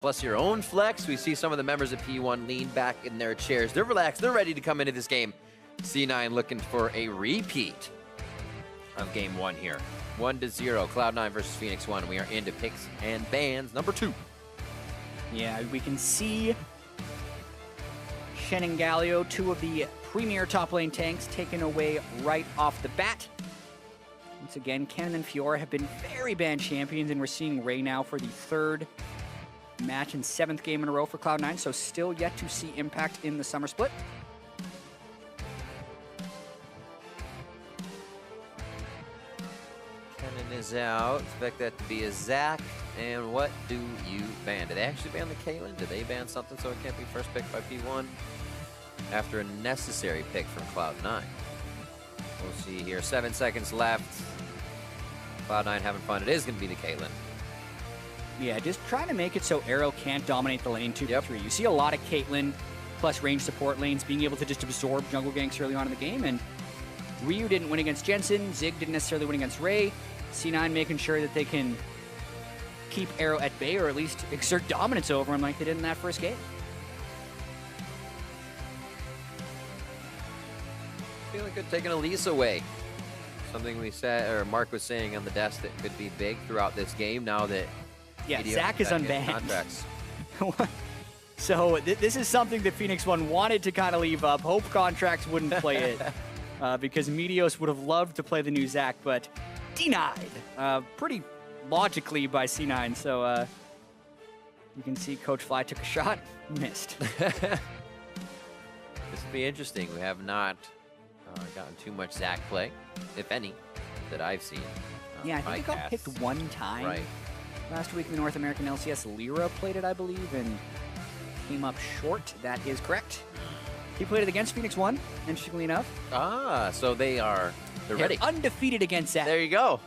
plus your own flex. We see some of the members of P1 lean back in their chairs. They're relaxed. They're ready to come into this game. C9 looking for a repeat of game 1 here. 1-0, Cloud9 versus Phoenix1. We are into picks and bans number 2. Yeah, we can see Shen and Galio, 2 of the premier top lane tanks, taken away right off the bat. Once again, Cannon and Fiora have been very banned champions, and we're seeing Ray now for the 3rd match and 7th game in a row for Cloud9, so still yet to see impact in the summer split. Cannon is out. Expect that to be a Zac. And what do you ban? Did they actually ban the Caitlyn? Did they ban something so it can't be first pick by P1? After a necessary pick from Cloud9. We'll see here. 7 seconds left. Cloud9 having fun. It is going to be the Caitlyn. Yeah, just trying to make it so Arrow can't dominate the lane 2v3. You see a lot of Caitlyn plus range support lanes being able to just absorb jungle ganks early on in the game, and Ryu didn't win against Jensen, Zig didn't necessarily win against Ray. C9 making sure that they can keep Arrow at bay, or at least exert dominance over him like they did in that first game. Feeling good taking Elise away. Something we said, or Mark was saying on the desk, that could be big throughout this game now that Zac is unbanned. So this is something that Phoenix1 wanted to kind of leave up. Hope contracts wouldn't play it because Meteos would have loved to play the new Zac, but denied pretty logically by C9. So you can see Coach Fly took a shot, missed. This will be interesting. We have not gotten too much Zac play, if any, that I've seen. Yeah, I think it got picked one time. Right. Last week in the North American LCS, Lyra played it, I believe, and came up short. That is correct. He played it against Phoenix1, interestingly enough. Ah, so they're ready. Undefeated against Zac. There you go.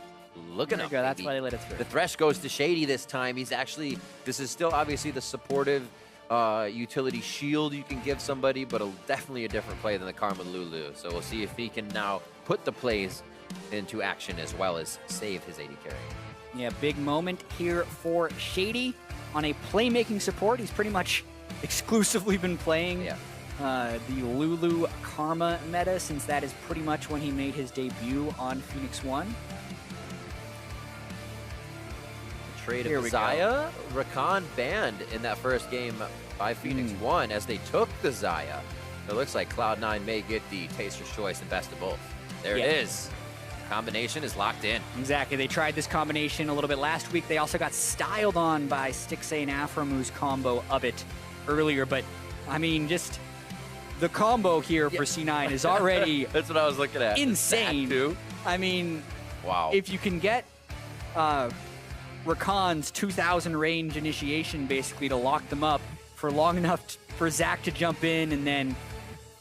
Look at him. That's why they let it through. The Thresh goes to Shady this time. He's actually, this is still obviously the supportive utility shield you can give somebody, but definitely a different play than the Karma Lulu. So we'll see if he can now put the plays into action as well as save his AD carry. Yeah, big moment here for Shady on a playmaking support. He's pretty much exclusively been playing the Lulu Karma meta since that is pretty much when he made his debut on Phoenix1. Trade of Xayah, Rakan banned in that first game by Phoenix1 as they took the Xayah. It looks like Cloud9 may get the Taster's Choice and best of both. There it is. Combination is locked in. Exactly. They tried this combination a little bit last week. They also got styled on by Stixxay and Aframu's combo of it earlier. But, I mean, just the combo here for C9 is already That's what I was looking at. Insane. I mean, wow. If you can get Rakan's 2,000 range initiation basically to lock them up for long enough for Zac to jump in and then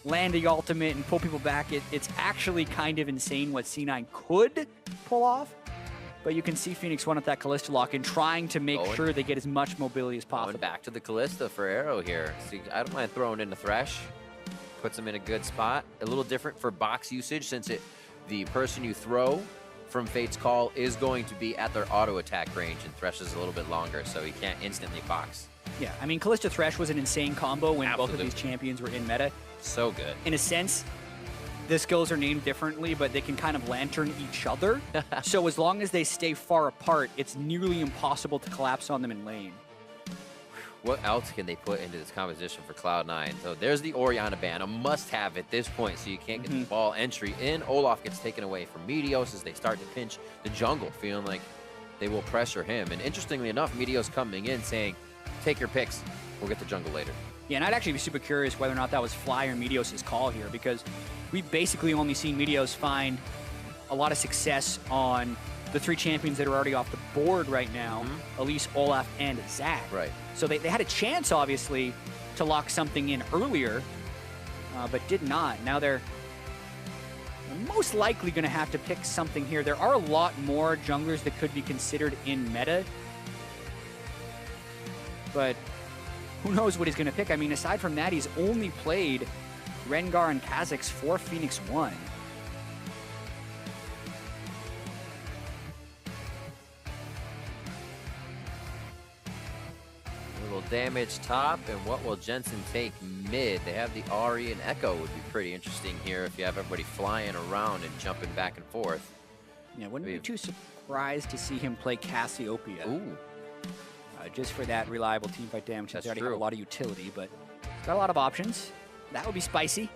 land the ultimate and pull people back, it's actually kind of insane what C9 could pull off. But you can see Phoenix1 with that Kalista lock in, trying to make sure they get as much mobility as possible. Going back to the Kalista for Arrow here. See, I don't mind throwing in the Thresh. Puts him in a good spot. A little different for box usage since the person you throw from Fate's Call is going to be at their auto attack range, and Thresh is a little bit longer, so he can't instantly box. Yeah, I mean, Kalista Thresh was an insane combo when both of these champions were in meta. So good. In a sense, the skills are named differently, but they can kind of lantern each other. So as long as they stay far apart, it's nearly impossible to collapse on them in lane. What else can they put into this composition for Cloud9? So there's the Orianna ban, a must-have at this point, so you can't get the ball entry in. Olaf gets taken away from Meteos as they start to pinch the jungle, feeling like they will pressure him. And interestingly enough, Meteos coming in saying, take your picks, we'll get the jungle later. Yeah, and I'd actually be super curious whether or not that was Fly or Meteos' call here, because we've basically only seen Meteos find a lot of success on the 3 champions that are already off the board right now, Elise, Olaf, and Zac. Right. So they had a chance, obviously, to lock something in earlier, but did not. Now they're most likely going to have to pick something here. There are a lot more junglers that could be considered in meta, but who knows what he's going to pick. I mean, aside from that, he's only played Rengar and Kha'Zix for Phoenix1. A little damage top, and what will Jensen take mid? They have the Ari and Echo would be pretty interesting here if you have everybody flying around and jumping back and forth. Yeah, wouldn't be too surprised to see him play Cassiopeia. Ooh. Just for that reliable teamfight damage. That's They already true. have a lot of utility, but he's got a lot of options. That would be spicy.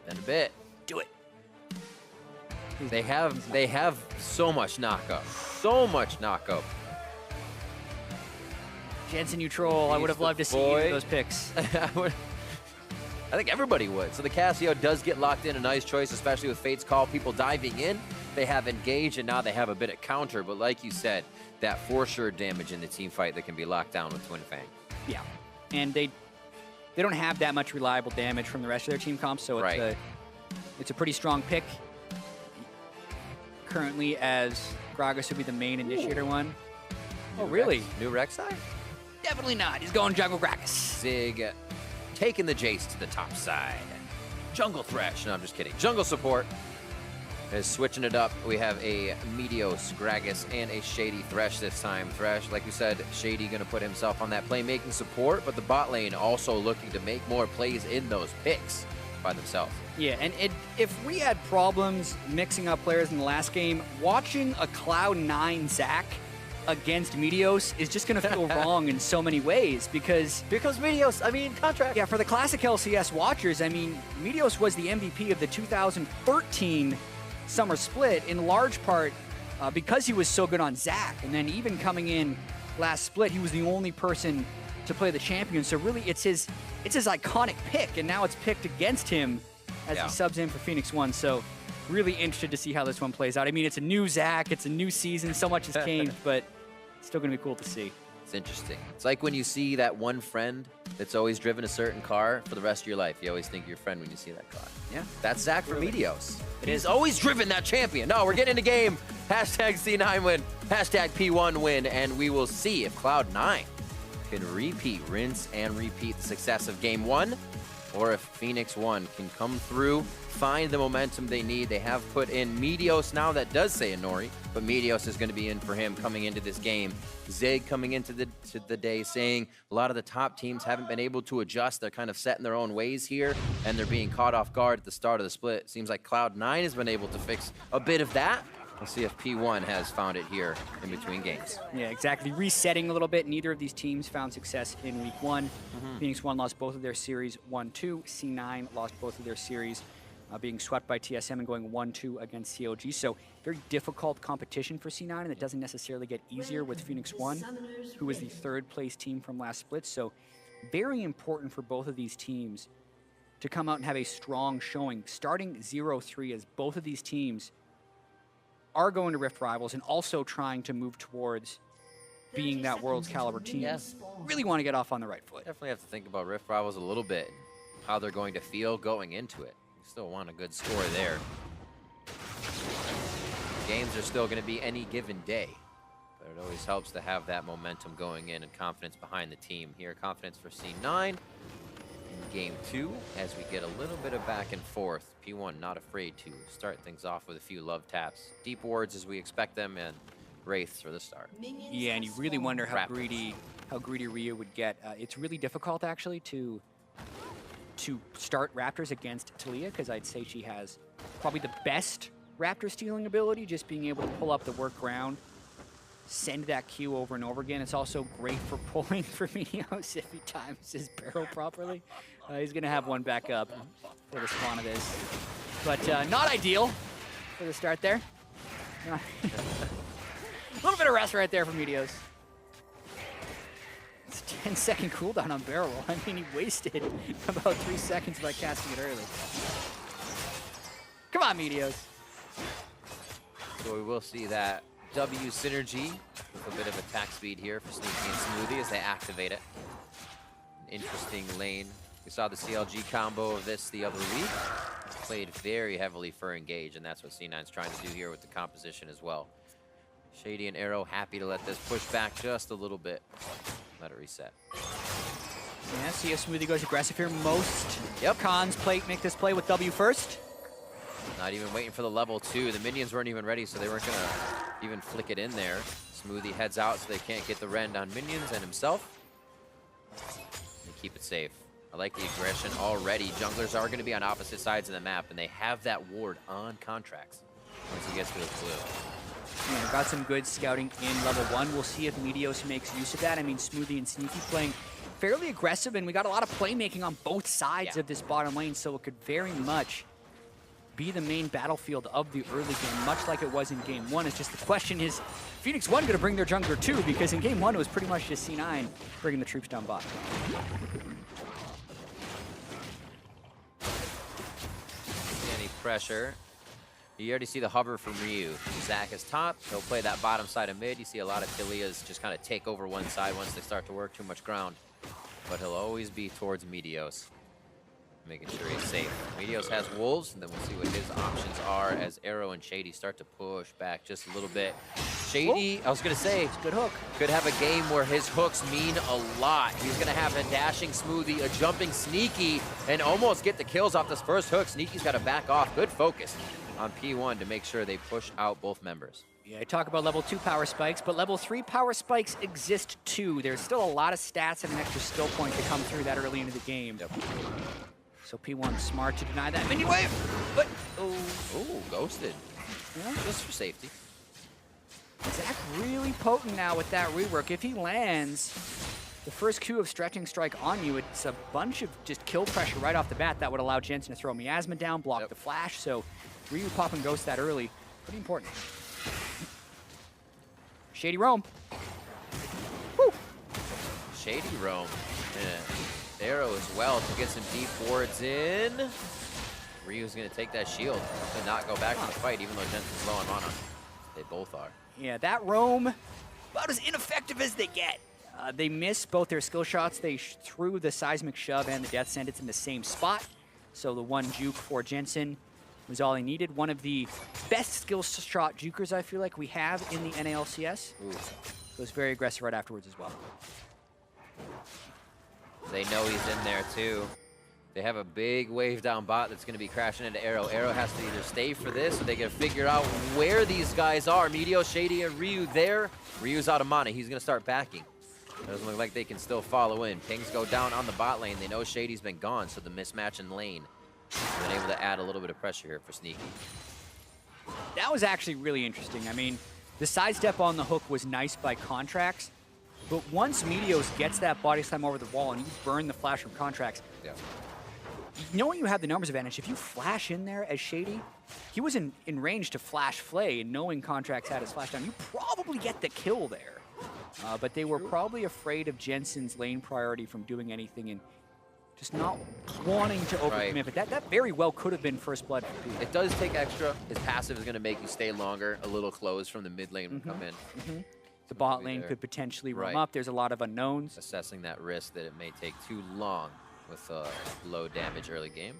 And a bit. Do it. They have so much knockup. So much knockup. Jensen, you troll. I would have loved to see you those picks. I think everybody would. So the Casio does get locked in, a nice choice, especially with Fate's Call. People diving in, they have engage, and now they have a bit of counter. But like you said, that for sure damage in the team fight that can be locked down with Twin Fang. Yeah, and they don't have that much reliable damage from the rest of their team comps, so it's a pretty strong pick. Currently, as Gragas would be the main initiator one. Oh, really? New Rek'Sai? Definitely not. He's going Jungle Gragas. Zig taking the Jace to the top side. Jungle Thresh. No, I'm just kidding. Jungle support is switching it up. We have a Meteos, Gragas, and a Shady Thresh this time. Thresh, like we said, Shady going to put himself on that playmaking support, but the bot lane also looking to make more plays in those picks by themselves. Yeah, and if we had problems mixing up players in the last game, watching a Cloud9 Zac against Meteos is just going to feel wrong in so many ways because Meteos, I mean, contract. Yeah, for the classic LCS watchers, I mean, Meteos was the MVP of the 2013 summer split in large part because he was so good on Zac, and then even coming in last split, he was the only person to play the champion. So really, it's his iconic pick, and now it's picked against him as he subs in for Phoenix1. So really interested to see how this one plays out. I mean, it's a new Zac, it's a new season, so much has changed, but it's still going to be cool to see. It's interesting. It's like when you see that one friend that's always driven a certain car for the rest of your life. You always think of your friend when you see that car. Yeah. That's Zac for Meteos. He's always driven that champion. No, we're getting in the game. Hashtag C9 win. Hashtag P1 win. And we will see if Cloud9 can repeat, rinse and repeat the success of game one, or if Phoenix1 can come through, find the momentum they need. They have put in Meteos now. That does say Inori, but Meteos is going to be in for him coming into this game. Zig coming into the day saying a lot of the top teams haven't been able to adjust. They're kind of set in their own ways here, and they're being caught off guard at the start of the split. Seems like Cloud9 has been able to fix a bit of that. We'll see if P1 has found it here in between games. Yeah, exactly. Resetting a little bit. Neither of these teams found success in week one. Phoenix1 lost both of their series 1-2. C9 lost both of their series, being swept by TSM and going 1-2 against CLG. So very difficult competition for C9, and it doesn't necessarily get easier with Phoenix1, who was the third place team from last split. So very important for both of these teams to come out and have a strong showing, starting 0-3, as both of these teams are going to Rift Rivals and also trying to move towards being that World's Caliber team. Yes. Really want to get off on the right foot. Definitely have to think about Rift Rivals a little bit, how they're going to feel going into it. Still want a good score there. Games are still going to be any given day, but it always helps to have that momentum going in and confidence behind the team here. Confidence for C9 in game two as we get a little bit of back and forth. P1 not afraid to start things off with a few love taps. Deep wards as we expect them, and Wraiths for the start. Yeah, and you really wonder how greedy Ryu would get. It's really difficult actually to start Raptors against Talia, because I'd say she has probably the best Raptor stealing ability, just being able to pull up the work ground, send that Q over and over again. It's also great for pulling for Meteos if he times his barrel properly. He's going to have one back up for the spawn of this. But not ideal for the start there. A little bit of rest right there for Meteos. It's a 10-second cooldown on barrel roll. I mean, he wasted about 3 seconds by casting it early. Come on, Meteos. So we will see that W synergy with a bit of attack speed here for Sneaky and Smoothie as they activate it. An interesting lane. We saw the CLG combo of this the other week. Played very heavily for Engage, and that's what C9's trying to do here with the composition as well. Shady and Arrow happy to let this push back just a little bit. Let it reset. Yeah, see if Smoothie goes aggressive here. Most cons make this play with W first. Not even waiting for the level 2. The minions weren't even ready, so they weren't going to even flick it in there. Smoothie heads out so they can't get the rend on minions and himself. keep it safe. I like the aggression already. Junglers are going to be on opposite sides of the map, and they have that ward on Contracts once he gets to his blue. Yeah, got some good scouting in level 1. We'll see if Meteos makes use of that. I mean, Smoothie and Sneaky playing fairly aggressive, and we got a lot of playmaking on both sides of this bottom lane, so it could very much be the main battlefield of the early game, much like it was in Game 1. It's just the question is, Phoenix1 going to bring their jungler too? Because in Game 1, it was pretty much just C9 bringing the troops down bot. Any pressure. You already see the hover from Ryu. Zach is top. He'll play that bottom side of mid. You see a lot of Tilias just kind of take over one side once they start to work too much ground. But he'll always be towards Meteos, making sure he's safe. Meteos has Wolves, and then we'll see what his options are as Arrow and Shady start to push back just a little bit. Shady, I was going to say, good hook. Could have a game where his hooks mean a lot. He's going to have a dashing Smoothie, a jumping Sneaky, and almost get the kills off this first hook. Sneaky's got to back off. Good focus on P1 to make sure they push out both members. Yeah, I talk about level 2 power spikes, but level 3 power spikes exist too. There's still a lot of stats and an extra skill point to come through that early into the game. Yep. So P1 smart to deny that minion wave, but oh, ghosted. Yeah. Just for safety. Zach really potent now with that rework. If he lands the first Q of Stretching Strike on you, it's a bunch of just kill pressure right off the bat that would allow Jensen to throw Miasma down, block the flash. So Ryu popping Ghost that early, pretty important. Shady Roam. Woo. Shady Roam. Yeah. Arrow as well to get some deep wards in. Ryu's going to take that shield to not go back to the fight, even though Jensen's low on mana. They both are. Yeah, that Roam, about as ineffective as they get. They miss both their skill shots. They threw the Seismic Shove and the Death Sentence in the same spot. So the one juke for Jensen was all he needed. One of the best skill shot jukers I feel like we have in the NALCS. Was very aggressive right afterwards as well. They know he's in there too. They have a big wave down bot that's going to be crashing into Arrow. Arrow has to either stay for this or they can figure out where these guys are. Meteos, Shady, and Ryu there. Ryu's out of mana. He's going to start backing. Doesn't look like they can still follow in. Pings go down on the bot lane. They know Shady's been gone, so the mismatch in lane. Been able to add a little bit of pressure here for Sneaky. That was actually really interesting. I mean, the sidestep on the hook was nice by Contracts, but once Meteos gets that body slam over the wall and you burn the flash from Contracts, knowing you have the numbers advantage, if you flash in there as Shady, he was in range to flash Flay, and knowing Contracts had his flash down, you probably get the kill there. But they were probably afraid of Jensen's lane priority from doing anything and just not wanting to overcommit. But that very well could have been first blood for Pete. It does take extra. His passive is going to make you stay longer, a little close from the mid lane when come in. The bot lane could potentially roam up. There's a lot of unknowns. Assessing that risk that it may take too long with low damage early game.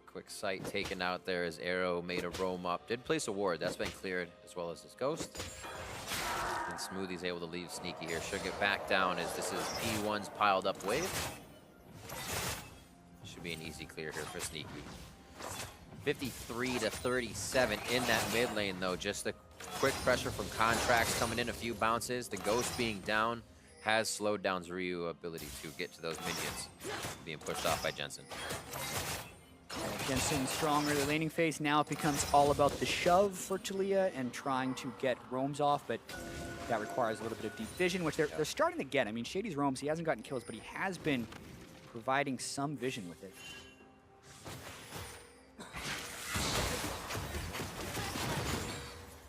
Quick sight taken out there as Arrow made a roam up. Did place a ward. That's been cleared as well as his Ghost. And Smoothie's able to leave Sneaky here. Should get back down as this is P1's piled up wave. Should be an easy clear here for Sneaky. 53 to 37 in that mid lane though. Just the quick pressure from Contracts coming in, a few bounces. The Ghost being down has slowed down Ryu's ability to get to those minions. Being pushed off by Jensen. Jensen stronger. The laning phase now it becomes all about the shove for Talia and trying to get roams off, but that requires a little bit of deep vision, which they're starting to get. I mean, Shady's roams, he hasn't gotten kills, but he has been providing some vision with it.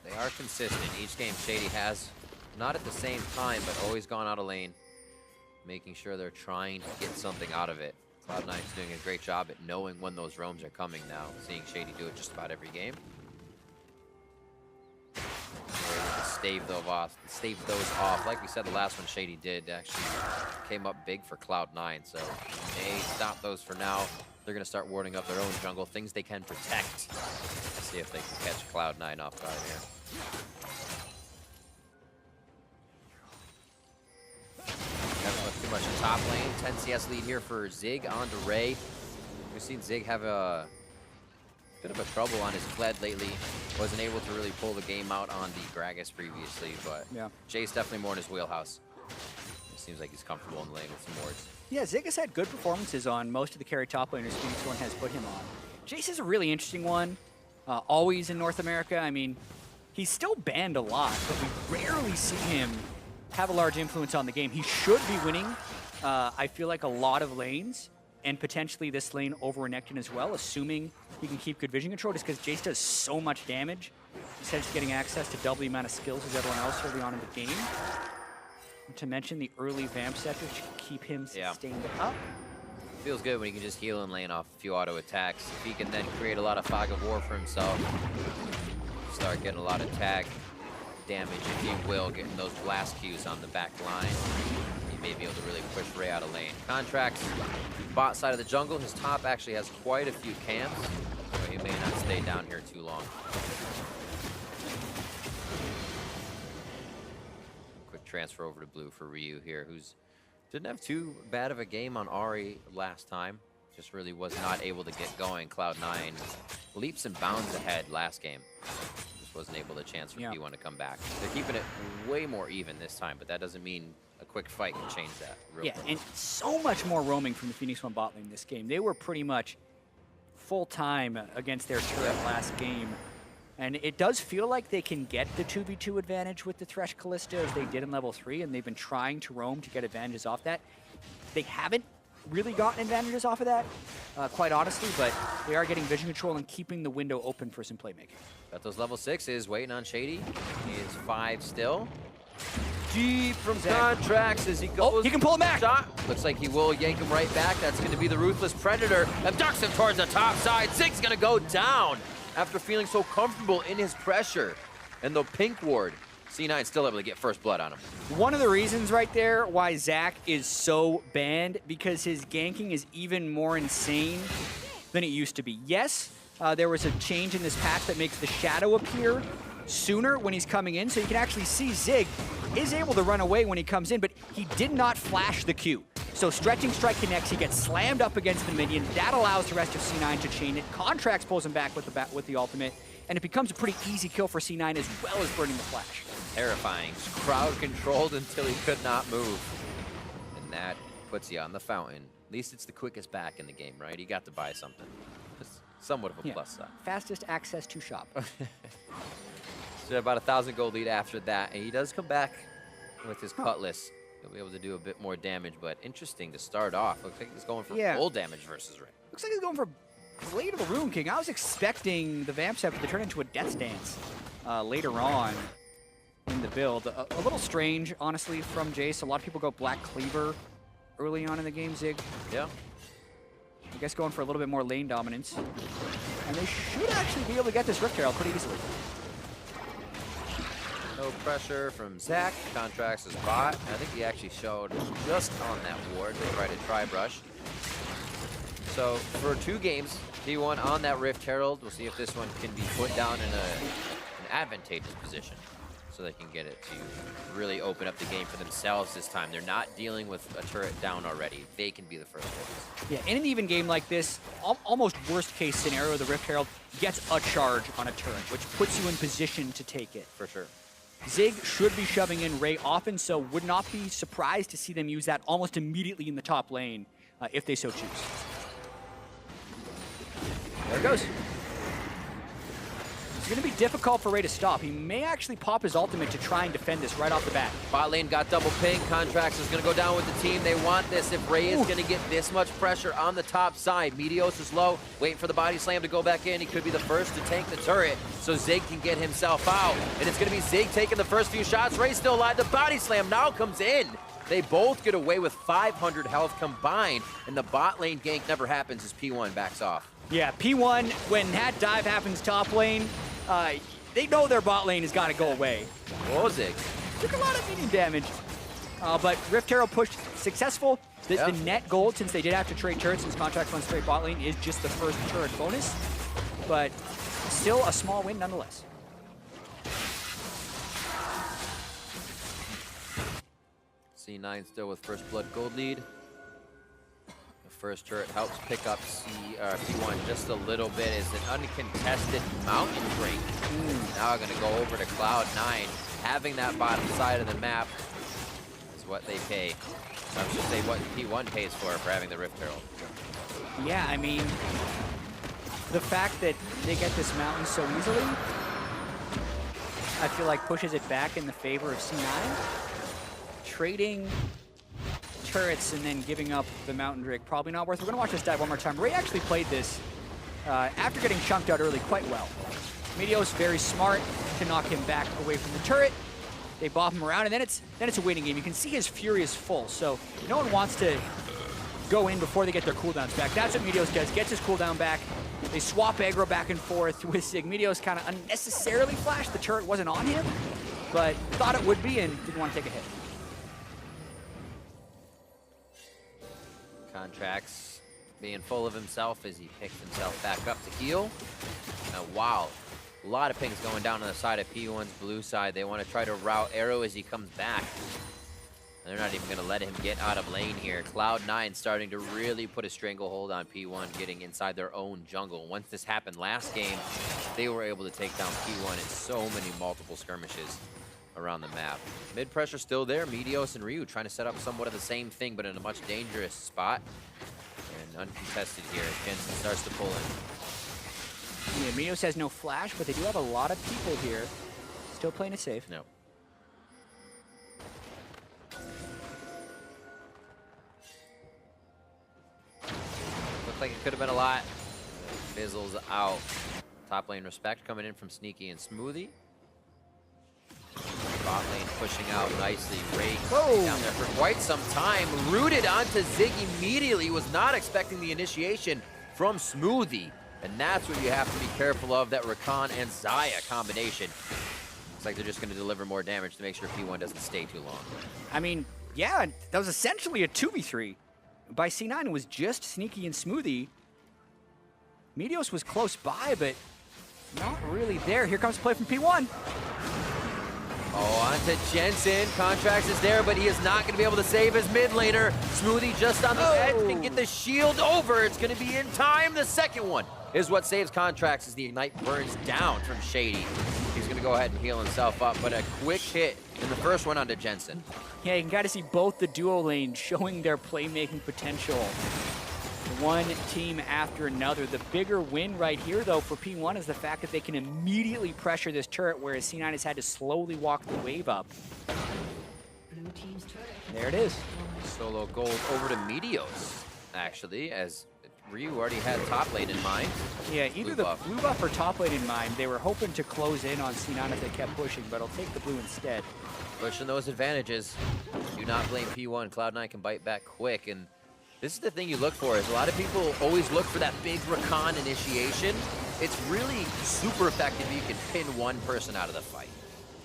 They are consistent. Each game Shady has, not at the same time, but always gone out of lane, making sure they're trying to get something out of it. Cloud9's doing a great job at knowing when those roams are coming now, seeing Shady do it just about every game. They're able to stave those off. Like we said, the last one Shady did actually came up big for Cloud9, so they stop those for now. They're going to start warding up their own jungle, things they can protect. Let's see if they can catch Cloud9 off guard here. Haven't looked too much in top lane. 10 CS lead here for Zig on to Ray. We've seen Zig have a bit of a trouble on his Fled lately. Wasn't able to really pull the game out on the Gragas previously, but Jay's definitely more in his wheelhouse. seems like he's comfortable in the lane with some wards. Yeah, Zig has had good performances on most of the carry top laners Phoenix1 has put him on. Jace is a really interesting one, always in North America. I mean, he's still banned a lot, but we rarely see him have a large influence on the game. He should be winning, I feel like, a lot of lanes, and potentially this lane over Renekton as well, assuming he can keep good vision control, just because Jace does so much damage. Instead of just getting access to double the amount of skills as everyone else early on in the game. And to mention the early vamp sector should keep him sustained up. Feels good when he can just heal and lane off a few auto attacks. If he can then create a lot of fog of war for himself, start getting a lot of tag damage, if he will, getting those blast Qs on the back line, he may be able to really push Ray out of lane. Contracts, bot side of the jungle, his top actually has quite a few camps, so he may not stay down here too long. Quick transfer over to blue for Ryu here, who's didn't have too bad of a game on Ahri last time. Just really was not able to get going. Cloud9 leaps and bounds ahead last game. Just wasn't able to chance for P1 to come back. They're keeping it way more even this time, but that doesn't mean a quick fight can change that. Real quick. And so much more roaming from the Phoenix1 bot lane this game. They were pretty much full-time against their turret last game. And it does feel like they can get the 2v2 advantage with the Thresh Kalista as they did in level 3, and they've been trying to roam to get advantages off that. They haven't really gotten advantages off of that, quite honestly, but they are getting vision control and keeping the window open for some playmaking. Got those level 6s waiting on Shady. He is 5 still. Deep from Contracts as he goes. Oh, he can pull him back. Shot. Looks like he will yank him right back. That's going to be the Ruthless Predator. Abducts him towards the top side. Zig's going to go down after feeling so comfortable in his pressure. And the pink ward, C9 still able to get first blood on him. One of the reasons right there why Zach is so banned, because his ganking is even more insane than it used to be. Yes, there was a change in this patch that makes the shadow appear sooner when he's coming in, so you can actually see Zig is able to run away when he comes in, but he did not flash the Q. So stretching strike connects, he gets slammed up against the minion. That allows the rest of C9 to chain it. Contracts pulls him back with the ultimate, and it becomes a pretty easy kill for C9 as well as burning the flash. Terrifying. Crowd controlled until he could not move. And that puts you on the fountain. At least it's the quickest back in the game, right? He got to buy something. It's somewhat of a plus side. Fastest access to shop. So about 1,000 gold lead after that, and he does come back with his Cutlass. He'll be able to do a bit more damage, but interesting to start off. Looks like he's going for full damage versus Ray. Looks like he's going for Blade of the Rune King. I was expecting the Vamp Scepter to turn into a Death Dance later on in the build. A little strange, honestly, from Jace. A lot of people go Black Cleaver early on in the game, Zig. Yeah. I guess going for a little bit more lane dominance. And they should actually be able to get this Rift Herald pretty easily. No pressure from Zach. Contracts his bot. I think he actually showed just on that ward to try to tri-brush. So for 2 games, P1 on that Rift Herald. We'll see if this one can be put down in an advantageous position so they can get it to really open up the game for themselves this time. They're not dealing with a turret down already. They can be the first ones. Yeah, in an even game like this, almost worst case scenario, the Rift Herald gets a charge on a turret, which puts you in position to take it. For sure. Zig should be shoving in Ray often, so would not be surprised to see them use that almost immediately in the top lane if they so choose. There it goes. It's going to be difficult for Ray to stop. He may actually pop his ultimate to try and defend this right off the bat. Bot lane got double ping. Contracts is going to go down with the team. They want this. If Ray is going to get this much pressure on the top side, Meteos is low, waiting for the body slam to go back in. He could be the first to tank the turret, so Zig can get himself out. And it's going to be Zig taking the first few shots. Ray's still alive. The body slam now comes in. They both get away with 500 health combined, and the bot lane gank never happens as P1 backs off. Yeah, P1, when that dive happens top lane, they know their bot lane has got to go away. Whoa, Zig. Took a lot of medium damage. But Rift Herald pushed successful. The net gold, since they did have to trade turrets, since Contracts went straight bot lane, is just the first turret bonus. But still a small win nonetheless. C9 still with first blood gold lead. First turret helps pick up P1 just a little bit. Is an uncontested mountain break. Now going to go over to Cloud9, having that bottom side of the map. As what they pay. I should say what P1 pays for having the Rift Herald. Yeah, I mean, the fact that they get this mountain so easily, I feel like pushes it back in the favor of C9. Trading turrets and then giving up the mountain Drake, probably not worth. We're gonna watch this dive one more time. Ray actually played this after getting chunked out early quite well. Meteos very smart to knock him back away from the turret. They bop him around, and then it's a waiting game. You can see his fury is full, so no one wants to go in before they get their cooldowns back. That's what Meteos does, gets his cooldown back. They swap aggro back and forth with Zig. Meteos kind of unnecessarily flashed. The turret wasn't on him, but thought it would be and didn't want to take a hit. Contracts being full of himself as he picks himself back up to heal. Wow, a lot of pings going down on the side of P1's blue side. They want to try to route Arrow as he comes back. And they're not even going to let him get out of lane here. Cloud9 starting to really put a stranglehold on P1, getting inside their own jungle. Once this happened last game, they were able to take down P1 in so many multiple skirmishes around the map. Mid pressure still there. Meteos and Ryu trying to set up somewhat of the same thing, but in a much dangerous spot. And uncontested here. Jensen starts to pull in. Yeah, Meteos has no flash, but they do have a lot of people here. Still playing it safe. No. Looked like it could have been a lot. Fizzles out. Top lane respect coming in from Sneaky and Smoothie. Bot lane pushing out nicely. Ray down there for quite some time. Rooted onto Zig immediately. Was not expecting the initiation from Smoothie. And that's what you have to be careful of, that Rakan and Xayah combination. Looks like they're just going to deliver more damage to make sure P1 doesn't stay too long. I mean, yeah, that was essentially a 2v3. By C9, it was just Sneaky and Smoothie. Meteos was close by, but not really there. Here comes play from P1. Oh, on to Jensen. Contracts is there, but he is not going to be able to save his mid laner. Smoothie just on the edge can get the shield over. It's going to be in time. The second one is what saves Contracts as the Ignite burns down from Shady. He's going to go ahead and heal himself up, but a quick hit in the first one onto Jensen. Yeah, you can kind of see both the duo lanes showing their playmaking potential. One team after another. The bigger win right here, though, for P1 is the fact that they can immediately pressure this turret, whereas C9 has had to slowly walk the wave up. There it is. Solo gold over to Meteos, actually, as Ryu already had top lane in mind. Yeah, either the blue buff or top lane in mind. They were hoping to close in on C9 if they kept pushing, but I'll take the blue instead. Pushing those advantages. Do not blame P1. Cloud9 can bite back quick, and this is the thing you look for, is a lot of people always look for that big Rakan initiation. It's really super effective if you can pin one person out of the fight.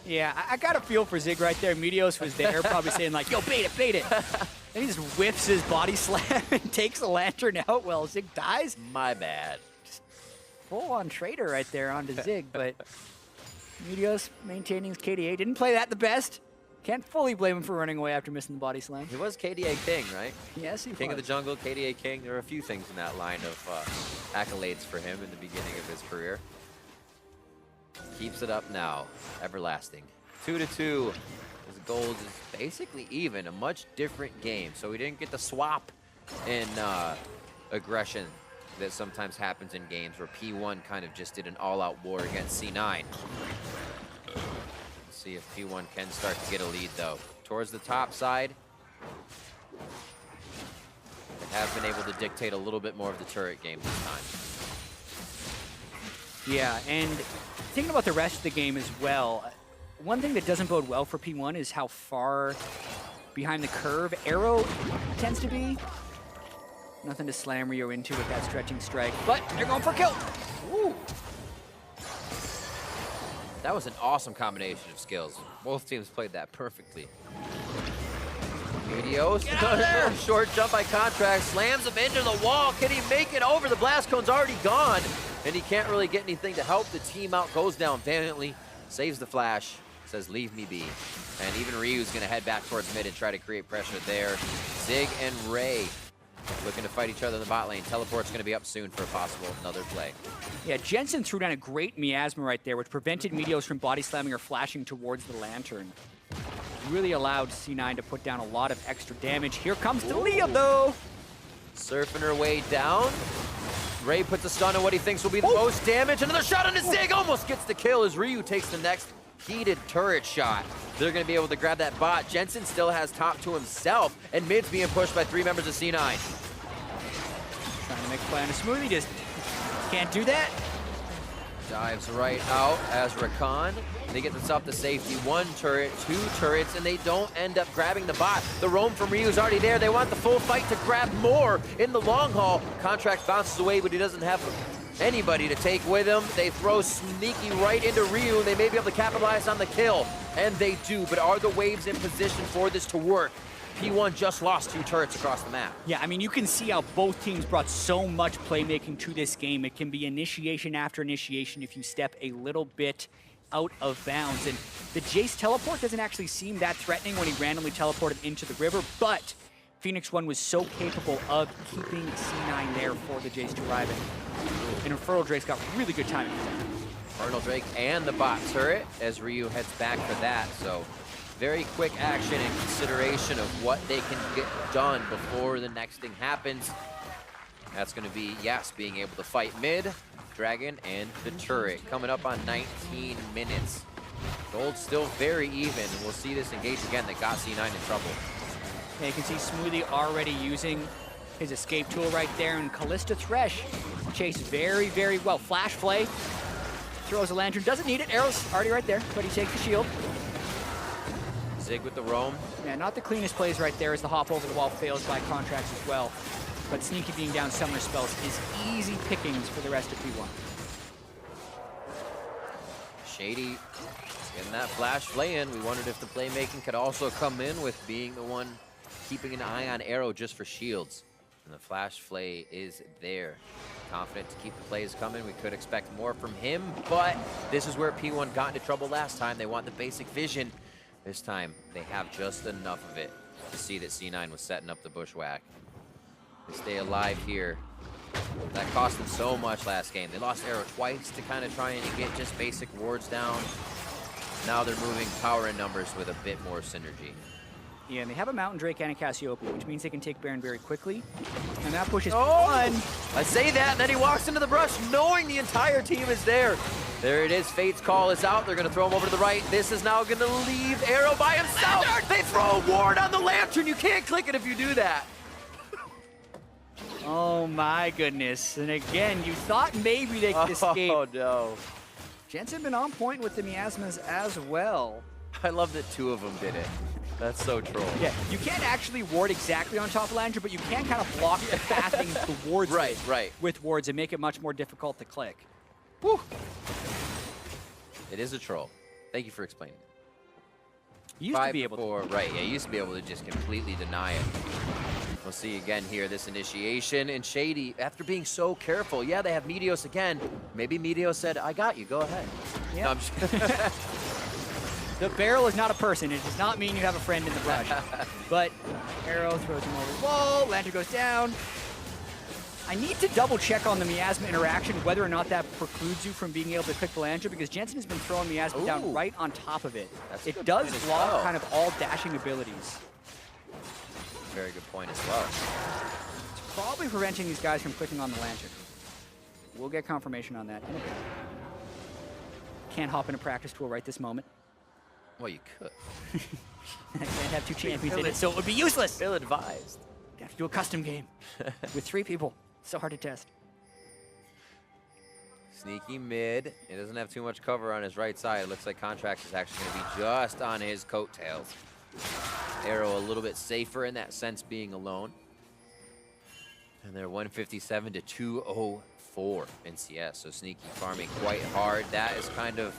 Yeah, I got a feel for Zig right there. Meteos was there, probably saying like, yo, bait it, bait it. Then he just whips his body slam and takes the lantern out while Zig dies. My bad. Just full-on traitor right there onto Zig, but Meteos maintaining his KDA. Didn't play that the best. Can't fully blame him for running away after missing the body slam. He was KDA King, right? Yes, he was. King of the jungle, KDA King. There are a few things in that line of accolades for him in the beginning of his career. Keeps it up now. Everlasting. 2-2. His gold is basically even. A much different game. So we didn't get the swap in aggression that sometimes happens in games where P1 kind of just did an all-out war against C9. See if P1 can start to get a lead, though. Towards the top side, they have been able to dictate a little bit more of the turret game this time. Yeah, and thinking about the rest of the game as well, one thing that doesn't bode well for P1 is how far behind the curve Arrow tends to be. Nothing to slam Rio into with that stretching strike, but they're going for a kill. Woo. That was an awesome combination of skills. Both teams played that perfectly. Meteos, short jump by Contract, slams him into the wall. Can he make it over? The blast cone's already gone, and he can't really get anything to help the team out. Goes down valiantly, saves the flash, says leave me be. And even Ryu's gonna head back towards mid and try to create pressure there. Zig and Ray looking to fight each other in the bot lane. Teleport's gonna be up soon for a possible another play. Yeah, Jensen threw down a great miasma right there, which prevented Meteos from body slamming or flashing towards the lantern. really allowed C9 to put down a lot of extra damage. Here comes Dalia, though. Surfing her way down. Ray puts a stun on what he thinks will be the most damage. Another shot on his Zig, almost gets the kill as Ryu takes the next heated turret shot. They're going to be able to grab that bot. Jensen still has top to himself, and mid's being pushed by 3 members of C9. Trying to make a play on a smoothie, just can't do that. Dives right out as Rakan. They get themselves to safety. 1 turret, 2 turrets, and they don't end up grabbing the bot. The roam from Ryu is already there. They want the full fight to grab more in the long haul. Contract bounces away, but he doesn't have anybody to take with him. They throw Sneaky right into Ryu, and they may be able to capitalize on the kill. And they do, but are the waves in position for this to work? P1 just lost 2 turrets across the map. Yeah, I mean, you can see how both teams brought so much playmaking to this game. It can be initiation after initiation if you step a little bit out of bounds. And the Jace teleport doesn't actually seem that threatening when he randomly teleported into the river, but Phoenix1 was so capable of keeping C9 there for the Jace to arrive in. And Infernal Drake's got really good timing. Infernal Drake and the bot turret as Ryu heads back for that. So very quick action in consideration of what they can get done before the next thing happens. That's going to be, yes, being able to fight mid, Dragon, and the turret. Coming up on 19 minutes. Gold still very even. We'll see this engage again that got C9 in trouble. Yeah, you can see Smoothie already using his escape tool right there, and Callista Thresh chased very, very well. Flash Flay, throws a lantern, doesn't need it. Arrow's already right there, but he takes the shield. Zig with the roam. Yeah, not the cleanest plays right there as the hop over the wall fails by Contracts as well. But Sneaky being down summoner spells is easy pickings for the rest of P1. Shady getting that flash play in. We wondered if the playmaking could also come in with being the one keeping an eye on Arrow just for shields. And the flash flay is there. Confident to keep the plays coming. We could expect more from him, but this is where P1 got into trouble last time. They want the basic vision. This time, they have just enough of it to see that C9 was setting up the bushwhack. They stay alive here. That cost them so much last game. They lost Arrow twice to kind of try and get just basic wards down. Now they're moving power and numbers with a bit more synergy. Yeah, and they have a Mountain Drake and a Cassiopeia, which means they can take Baron very quickly. And that pushes one. I say that, and then he walks into the brush knowing the entire team is there. There it is, Fate's call is out. They're gonna throw him over to the right. This is now gonna leave Arrow by himself. They throw a ward on the lantern. You can't click it if you do that. Oh my goodness. And again, you thought maybe they could escape. Oh no. Jensen been on point with the miasmas as well. I love that 2 of them did it. That's so troll. Yeah, you can't actually ward exactly on top of Lantern, but you can kind of block the pathing the wards with wards and make it much more difficult to click. Woo. It is a troll. Thank you for explaining. You used to be able to. Right, yeah, you used to be able to just completely deny it. We'll see again here, this initiation. And Shady, after being so careful, yeah, they have Meteos again. Maybe Meteos said, I got you, go ahead. Yeah. No, I'm just The barrel is not a person. It does not mean you have a friend in the brush. But Arrow throws him over the wall. Lantern goes down. I need to double check on the miasma interaction, whether or not that precludes you from being able to click the Lantern, because Jensen has been throwing miasma down right on top of it. It does block kind of all dashing abilities. Very good point as well. It's probably preventing these guys from clicking on the Lantern. We'll get confirmation on that in a bit. Can't hop into practice tool right this moment. Well, you could. I can't have 2 champions in it, so it would be useless. Ill advised. You have to do a custom game with 3 people. So hard to test. Sneaky mid. He doesn't have too much cover on his right side. It looks like Contracts is actually going to be just on his coattails. Arrow a little bit safer in that sense, being alone. And they're 157 to 204 in CS. So Sneaky farming quite hard. That is kind of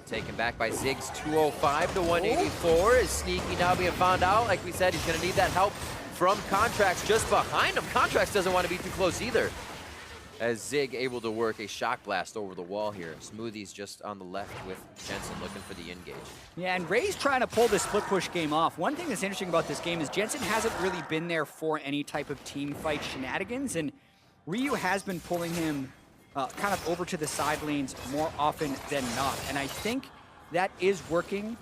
taken back by Ziggs. 205 to 184. Is Sneaky now being found out? Like we said, he's going to need that help from Contracts just behind him. Contracts doesn't want to be too close either. As Zig able to work a shock blast over the wall here. Smoothie's just on the left with Jensen looking for the engage. Yeah, and Ray's trying to pull this split push game off. One thing that's interesting about this game is Jensen hasn't really been there for any type of team fight shenanigans, and Ryu has been pulling him kind of over to the side lanes more often than not. And I think that is working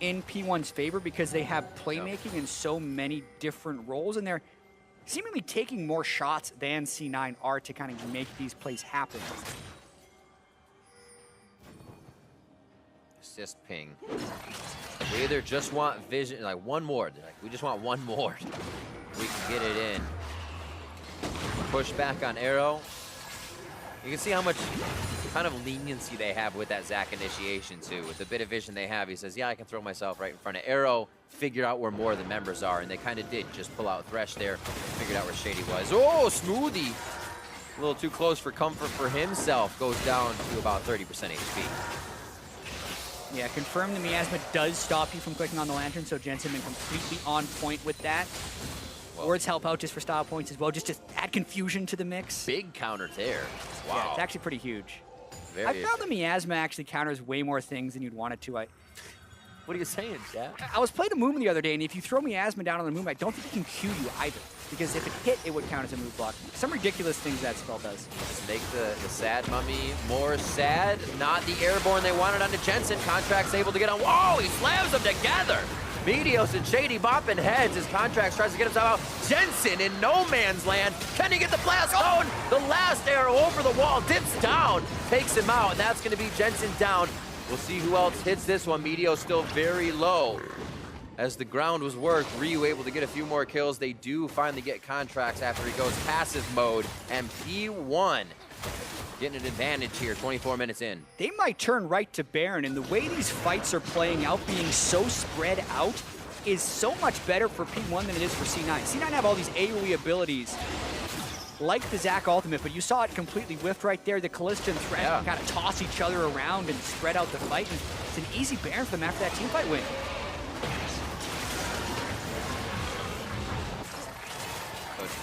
in P1's favor because they have playmaking in so many different roles, and they're seemingly taking more shots than C9 are to kind of make these plays happen. Assist ping. We either just want vision, like one more. Like, we just want one more. We can get it in. Push back on arrow. You can see how much kind of leniency they have with that Zach initiation too. With the bit of vision they have, he says, yeah, I can throw myself right in front of arrow, figure out where more of the members are, and they kind of did just pull out Thresh there, figured out where Shady was. Oh, Smoothie! A little too close for comfort for himself. Goes down to about 30% HP. Yeah, confirm the miasma does stop you from clicking on the lantern, so Jensen been completely on point with that. Words help out just for style points as well, just to add confusion to the mix. Big counter there. Wow. Yeah, it's actually pretty huge. Very I found the miasma actually counters way more things than you'd want it to. What are you saying, Jack? I was playing a Moon the other day, and if you throw miasma down on the Moon, I don't think it can Q you either. Because if it hit, it would count as a move block. Some ridiculous things that spell does. Just make the sad mummy more sad. Not the airborne they wanted onto Jensen. Contract's able to get on. Whoa, he slams them together. Meteos and Shady bopping heads as Contracts tries to get himself out. Jensen in no man's land. Can he get the blast zone? The last arrow over the wall, dips down, takes him out, and that's going to be Jensen down. We'll see who else hits this one. Meteos still very low. As the ground was worked, Ryu able to get a few more kills. They do finally get Contracts after he goes passive mode, and P1 getting an advantage here, 24 minutes in. They might turn right to Baron, and the way these fights are playing out, being so spread out, is so much better for P1 than it is for C9. C9 have all these AoE abilities, like the Zac ultimate, but you saw it completely whiffed right there. The Callista and Thresh can kind of toss each other around and spread out the fight, and it's an easy Baron for them after that teamfight win.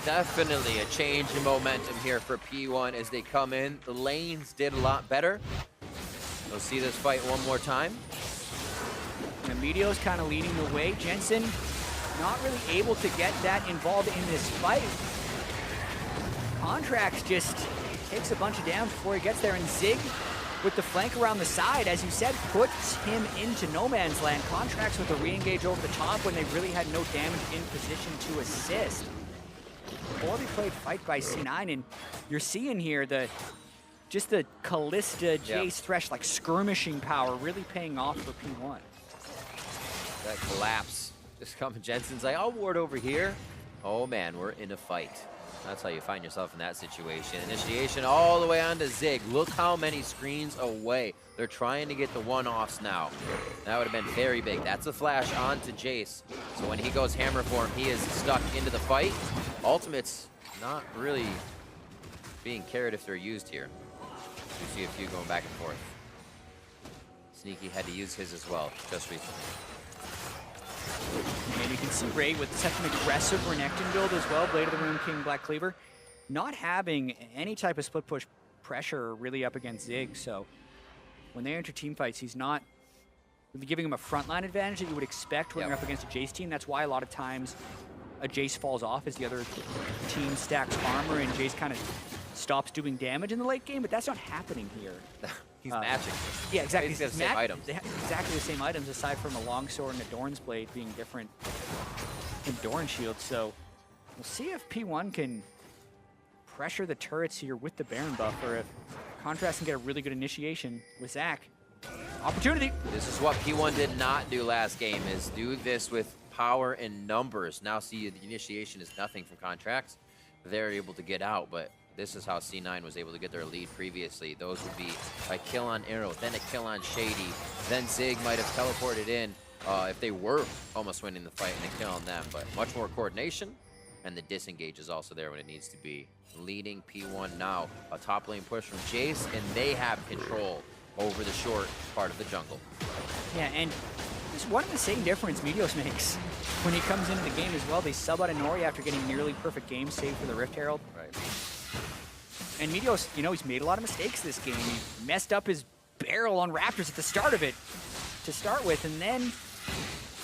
Definitely a change in momentum here for P1 as they come in. The lanes did a lot better. We'll see this fight one more time. And Meteos kind of leading the way. Jensen not really able to get that involved in this fight. Contracts just takes a bunch of damage before he gets there, and Zig with the flank around the side, as you said, puts him into no man's land. Contracts with a re-engage over the top when they really had no damage in position to assist. Poorly played fight by C9, and you're seeing here just the Callista, Jace, Thresh, like skirmishing power really paying off for P1. That collapse just coming. Jensen's like, I'll ward over here. Oh man, we're in a fight. That's how you find yourself in that situation. Initiation all the way on to Zig. Look how many screens away. They're trying to get the one-offs now. That would have been very big. That's a flash onto Jace. So when he goes hammer for him, he is stuck into the fight. Ultimate's not really being carried if they're used here. You see a few going back and forth. Sneaky had to use his as well, just recently. And you can see Ray with such an aggressive Renekton build as well, Blade of the Rune King, Black Cleaver, not having any type of split push pressure really up against Zig, so when they enter team fights, he's not really giving him a frontline advantage that you would expect when you're up against a Jace team. That's why a lot of times a Jace falls off as the other team stacks armor and Jace kind of stops doing damage in the late game, but that's not happening here. He's matching. Yeah, exactly. He's got the same items. They have exactly the same items, aside from a longsword and a Doran's Blade being different in Doran's Shield. So we'll see if P1 can pressure the turrets here with the Baron buff, or if Contrast can get a really good initiation with Zac. Opportunity. This is what P1 did not do last game, is do this with power and numbers. Now see, the initiation is nothing from Contracts. They're able to get out, but this is how C9 was able to get their lead previously. Those would be a kill on Arrow, then a kill on Shady, then Zig might have teleported in if they were almost winning the fight and a kill on them. But much more coordination, and the disengage is also there when it needs to be. Leading P1 now. A top lane push from Jace, and they have control over the short part of the jungle. Yeah, and just one of the same difference Meteos makes when he comes into the game as well. They sub out Inori after getting nearly perfect game save for the Rift Herald. Right. And Meteos, you know, he's made a lot of mistakes this game. He messed up his barrel on Raptors at the start of it to start with, and then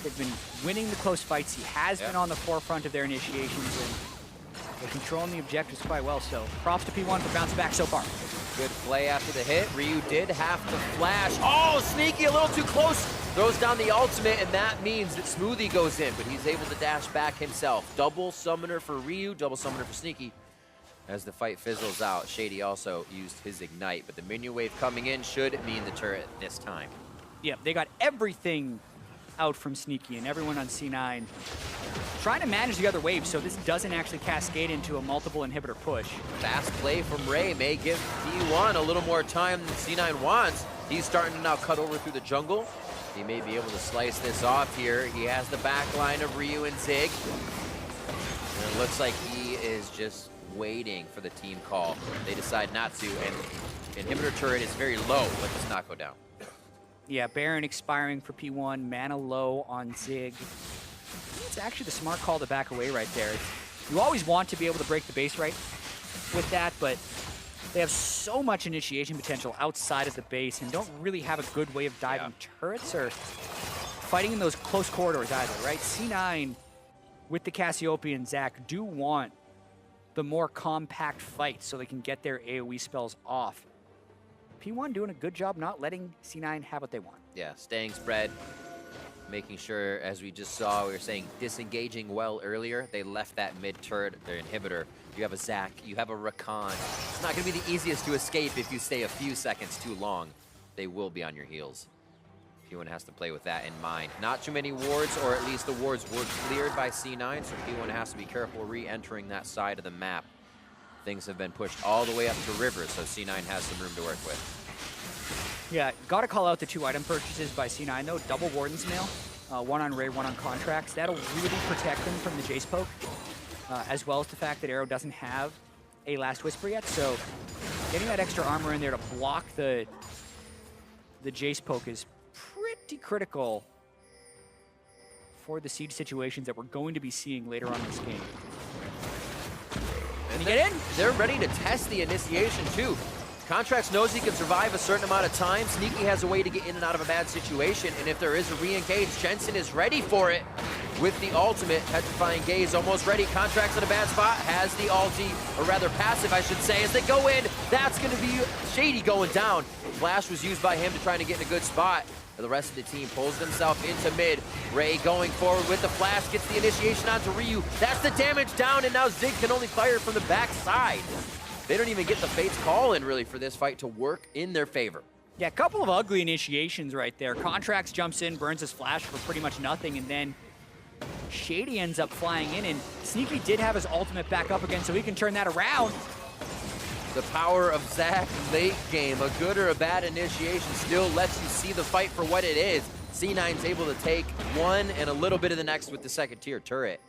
they've been winning the close fights. He has been on the forefront of their initiations, and they're controlling the objectives quite well. So props to P1 for bouncing back so far. Good play after the hit. Ryu did have to flash. Oh, Sneaky a little too close throws down the ultimate, and that means that Smoothie goes in, but he's able to dash back himself. Double summoner for Ryu, double summoner for Sneaky. As the fight fizzles out, Shady also used his Ignite, but the minion wave coming in should mean the turret this time. Yep, they got everything out from Sneaky, and everyone on C9 trying to manage the other waves so this doesn't actually cascade into a multiple inhibitor push. Fast play from Ray may give P1 a little more time than C9 wants. He's starting to now cut over through the jungle. He may be able to slice this off here. He has the back line of Ryu and Zig. And it looks like he is just waiting for the team call. They decide not to, and inhibitor turret is very low. Let this not go down. Yeah, Baron expiring for P1, mana low on Zig. It's actually the smart call to back away right there. You always want to be able to break the base right with that, but they have so much initiation potential outside of the base and don't really have a good way of diving turrets or fighting in those close corridors either, right? C9 with the Cassiopeia and Zac do want the more compact fight so they can get their AoE spells off. P1 doing a good job not letting C9 have what they want. Yeah, staying spread, making sure, as we just saw, we were saying disengaging well earlier. They left that mid turret, their inhibitor. You have a Zac, you have a Rakan. It's not going to be the easiest to escape if you stay a few seconds too long. They will be on your heels. P1 has to play with that in mind. Not too many wards, or at least the wards were cleared by C9, so P1 has to be careful re-entering that side of the map. Things have been pushed all the way up to river, so C9 has some room to work with. Yeah, gotta call out the 2 item purchases by C9 though. Double Warden's Mail, one on Ray, one on Contracts. That'll really protect them from the Jace poke, as well as the fact that Arrow doesn't have a Last Whisper yet, so getting that extra armor in there to block the Jace poke is pretty critical for the siege situations that we're going to be seeing later on in this game. Can you get in? They're ready to test the initiation too. Contracts knows he can survive a certain amount of time. Sneaky has a way to get in and out of a bad situation, and if there is a re-engage, Jensen is ready for it with the ultimate. Petrifying Gaze almost ready. Contracts in a bad spot, has the ulti, or rather passive, I should say, as they go in. That's going to be Shady going down. Flash was used by him to try to get in a good spot. The rest of the team pulls themselves into mid. Ray going forward with the flash, gets the initiation onto Ryu. That's the damage down, and now Zig can only fire from the backside. They don't even get the Fate's call in, really, for this fight to work in their favor. Yeah, a couple of ugly initiations right there. Contracts jumps in, burns his flash for pretty much nothing, and then Shady ends up flying in, and Sneaky did have his ultimate back up again, so he can turn that around. The power of Zac late game, a good or a bad initiation, still lets you see the fight for what it is. C9's able to take one and a little bit of the next with the second tier turret.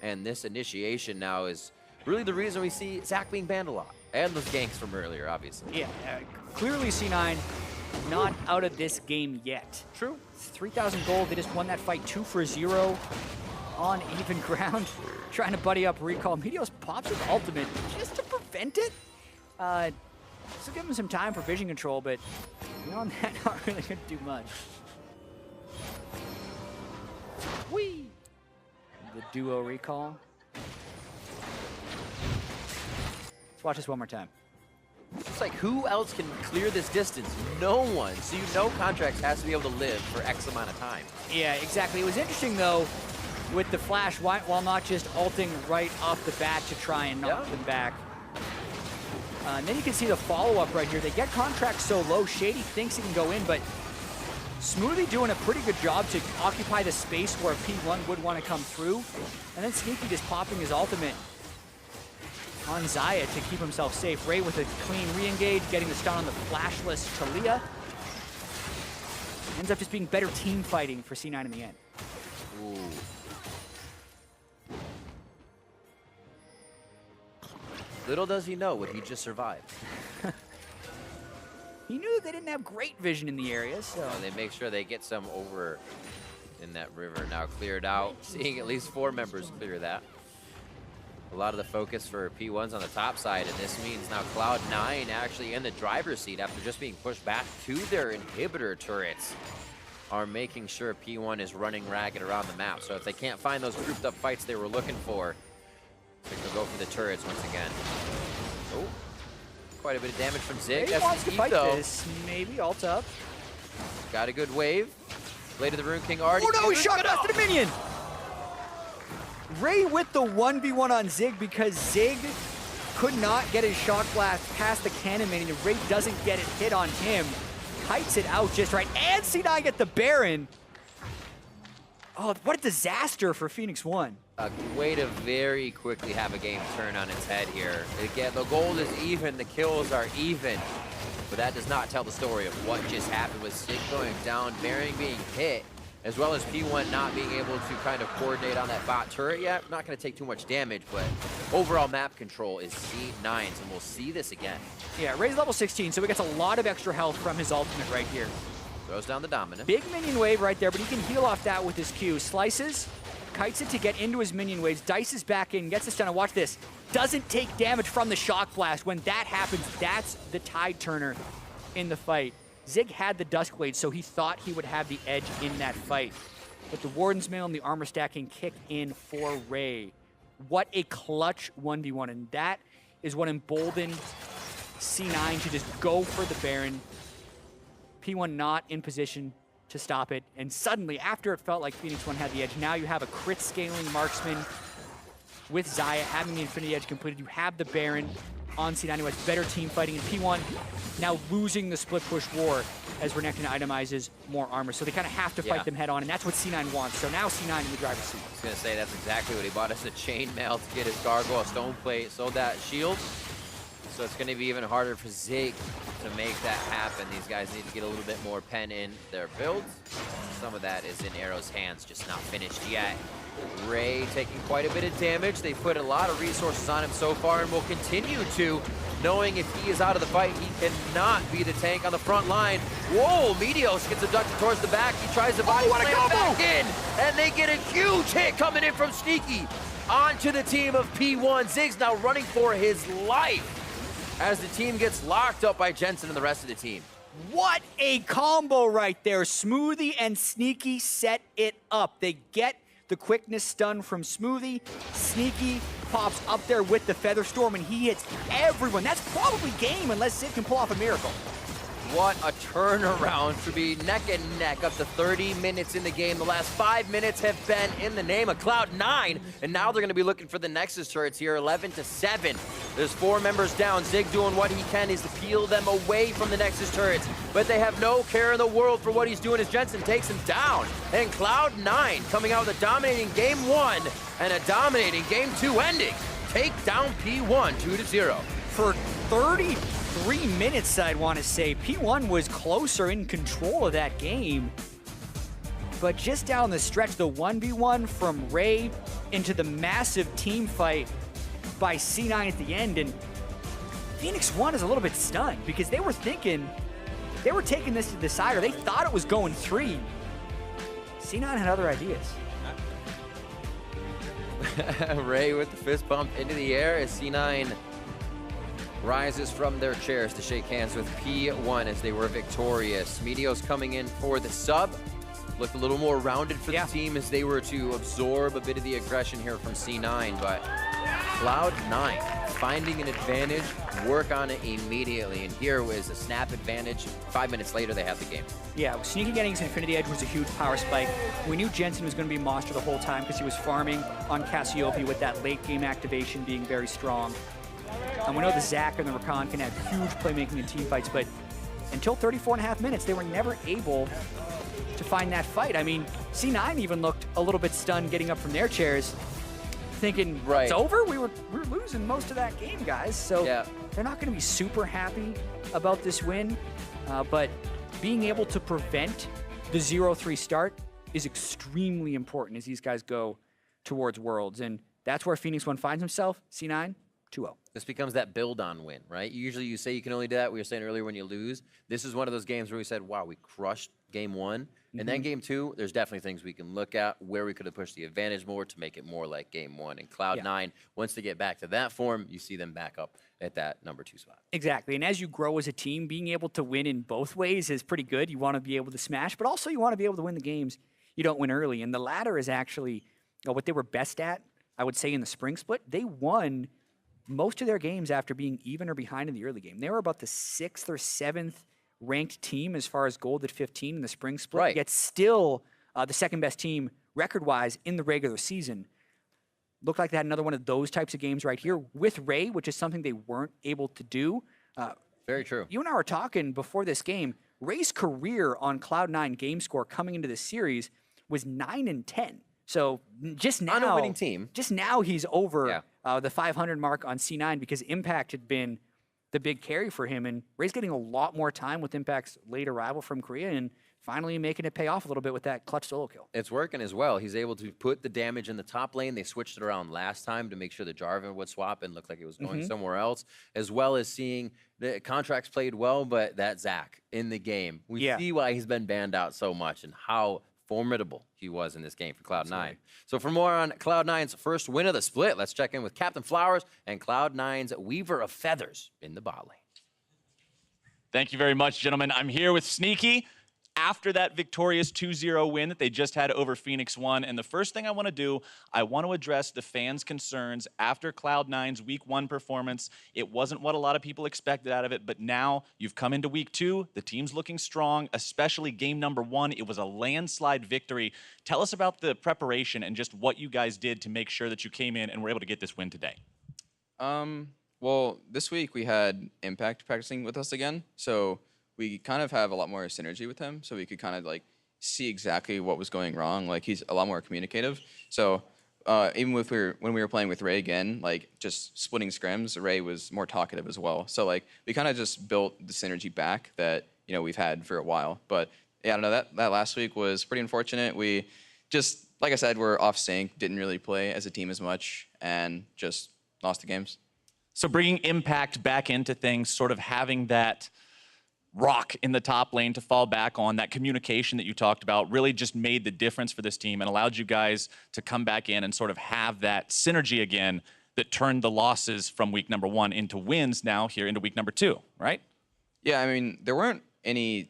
And this initiation now is really the reason we see Zac being banned a lot. And those ganks from earlier, obviously. Yeah, clearly C9 not out of this game yet. True. 3,000 gold, they just won that fight 2-0 on even ground. Trying to buddy up Recall. Meteos pops his ultimate just to prevent it. So give him some time for vision control, but beyond that, not really going to do much. Whee! The duo Recall. Let's watch this one more time. It's like, who else can clear this distance? No one. So you know Contracts has to be able to live for X amount of time. Yeah, exactly. It was interesting, though, with the flash, while not just ulting right off the bat to try and knock them back. And then you can see the follow-up right here. They get Contracts so low, Shady thinks he can go in, but Smoothie doing a pretty good job to occupy the space where P1 would want to come through. And then Sneaky just popping his ultimate on Xayah to keep himself safe. Ray with a clean re-engage, getting the stun on the flashless Talia. Ends up just being better team fighting for C9 in the end. Ooh. Little does he know what he just survived. He knew they didn't have great vision in the area, so... They make sure they get some over in that river. Now cleared out, seeing at least 4 members clear that. A lot of the focus for P1's on the top side, and this means now Cloud9 actually in the driver's seat after just being pushed back to their inhibitor turrets are making sure P1 is running ragged around the map. So if they can't find those grouped up fights they were looking for, they're going to go for the turrets once again. Oh, quite a bit of damage from Zig. He wants to fight this. Maybe ult up. Got a good wave. Blade of the Rune King already. Oh no, he shot blasted a minion! Ray with the 1v1 on Zig because Zig could not get his shock blast past the cannon minion. Ray doesn't get it hit on him. Kites it out just right. And C9 get the Baron. Oh, what a disaster for Phoenix1. A way to very quickly have a game turn on its head here. Again, the gold is even, the kills are even. But that does not tell the story of what just happened with Zig going down, Baron being hit, as well as P1 not being able to kind of coordinate on that bot turret yet. Not going to take too much damage, but overall map control is C9's, and we'll see this again. Yeah, Ray's level 16, so he gets a lot of extra health from his ultimate right here. Throws down the dominant. Big minion wave right there, but he can heal off that with his Q. Slices, kites it to get into his minion waves, dices back in, gets the stun, and watch this. Doesn't take damage from the shock blast. When that happens, that's the tide turner in the fight. Zig had the Duskblade, so he thought he would have the edge in that fight. But the Warden's Mail and the armor stacking kick in for Ray. What a clutch 1v1, and that is what emboldened C9 to just go for the Baron. P1 not in position to stop it, and suddenly, after it felt like Phoenix1 had the edge, now you have a crit scaling marksman with Xayah having the Infinity Edge completed. You have the Baron on C9 who has better team fighting, and P1 now losing the split push war as Renekton itemizes more armor. So they kind of have to fight them head on, and that's what C9 wants. So now C9 in the driver's seat. I was going to say that's exactly what he bought us, a chainmail to get his gargoyle, a stone plate, so that shield. So it's going to be even harder for Zig to make that happen. These guys need to get a little bit more pen in their builds. Some of that is in Arrow's hands, just not finished yet. Ray taking quite a bit of damage. They've put a lot of resources on him so far and will continue to, knowing if he is out of the fight, he cannot be the tank on the front line. Whoa, Meteos gets abducted towards the back. He tries to body slam back in, and they get a huge hit coming in from Sneaky onto the team of P1. Zig's now running for his life as the team gets locked up by Jensen and the rest of the team. What a combo right there. Smoothie and Sneaky set it up. They get the quickness stun from Smoothie. Sneaky pops up there with the Feather Storm, and he hits everyone. That's probably game unless Sid can pull off a miracle. What a turnaround to be neck and neck up to 30 minutes in the game. The last 5 minutes have been in the name of Cloud9, and now they're going to be looking for the Nexus turrets here, 11-7. There's 4 members down. Zig doing what he can is to peel them away from the Nexus turrets, but they have no care in the world for what he's doing as Jensen takes him down. And Cloud9 coming out with a dominating Game 1 and a dominating Game 2 ending. Take down P1 2-0. For 33 minutes, I'd want to say, P1 was closer in control of that game. But just down the stretch, the 1v1 from Ray into the massive team fight by C9 at the end, and Phoenix1 is a little bit stunned because they were thinking, they were taking this to the side, or they thought it was going 3. C9 had other ideas. Ray with the fist bump into the air as C9 rises from their chairs to shake hands with P1 as they were victorious. Meteos coming in for the sub. Looked a little more rounded for the team as they were to absorb a bit of the aggression here from C9, but Cloud9 finding an advantage, work on it immediately, and here was a snap advantage. 5 minutes later, they have the game. Yeah, Sneaky getting his Infinity Edge was a huge power spike. We knew Jensen was going to be a monster the whole time because he was farming on Cassiope with that late game activation being very strong. And we know the Zac and the Rakan can have huge playmaking in team fights, but until 34.5 minutes, they were never able to find that fight. I mean, C9 even looked a little bit stunned getting up from their chairs, thinking, it's over? We were losing most of that game, guys. So they're not going to be super happy about this win, but being able to prevent the 0-3 start is extremely important as these guys go towards Worlds. And that's where Phoenix1 finds himself, C9, 2-0. This becomes that build-on win, right? Usually you say you can only do that. We were saying earlier when you lose. This is one of those games where we said, wow, we crushed Game 1. And then Game 2, there's definitely things we can look at where we could have pushed the advantage more to make it more like Game 1. And Cloud9, once they get back to that form, you see them back up at that number 2 spot. Exactly. And as you grow as a team, being able to win in both ways is pretty good. You want to be able to smash, but also you want to be able to win the games you don't win early. And the latter is actually what they were best at, I would say, in the spring split. They won most of their games after being even or behind in the early game. They were about the 6th or 7th ranked team as far as gold at 15 in the spring split, Right. yet still the second best team record-wise in the regular season. Looked like they had another one of those types of games right here with Ray, which is something they weren't able to do. Very true. You and I were talking before this game. Ray's career on Cloud9 game score coming into this series was 9-10. So just now, on a winning team. Just now he's over the 500 mark on C9 because Impact had been the big carry for him, and Ray's getting a lot more time with Impact's late arrival from Korea and finally making it pay off a little bit with that clutch solo kill. It's working as well. He's able to put the damage in the top lane. They switched it around last time to make sure that Jarvan would swap and look like it was going somewhere else, as well as seeing the contracts played well, but that Zach in the game. We see why he's been banned out so much and how formidable he was in this game for Cloud9. Absolutely. So for more on Cloud9's first win of the split, let's check in with Captain Flowers and Cloud9's Weaver of Feathers in the bot lane. Thank you very much, gentlemen. I'm here with Sneaky after that victorious 2-0 win that they just had over Phoenix1. And the first thing I want to do, I want to address the fans' concerns after Cloud9's Week 1 performance. It wasn't what a lot of people expected out of it, but now you've come into Week 2. The team's looking strong, especially game number 1. It was a landslide victory. Tell us about the preparation and just what you guys did to make sure that you came in and were able to get this win today. Well, this week we had Impact practicing with us again, so we kind of have a lot more synergy with him, so we could kind of like see exactly what was going wrong. Like he's a lot more communicative. So even when we were playing with Ray again, like just splitting scrims, Ray was more talkative as well. So like we kind of just built the synergy back that we've had for a while. But yeah, I don't know, that last week was pretty unfortunate. We just, like I said, we're off sync, didn't really play as a team as much, and just lost the games. So bringing Impact back into things, sort of having that rock in the top lane to fall back on, that communication that you talked about really just made the difference for this team and allowed you guys to come back in and sort of have that synergy again that turned the losses from week number 1 into wins now here into week number 2, right? Yeah, I mean, there weren't any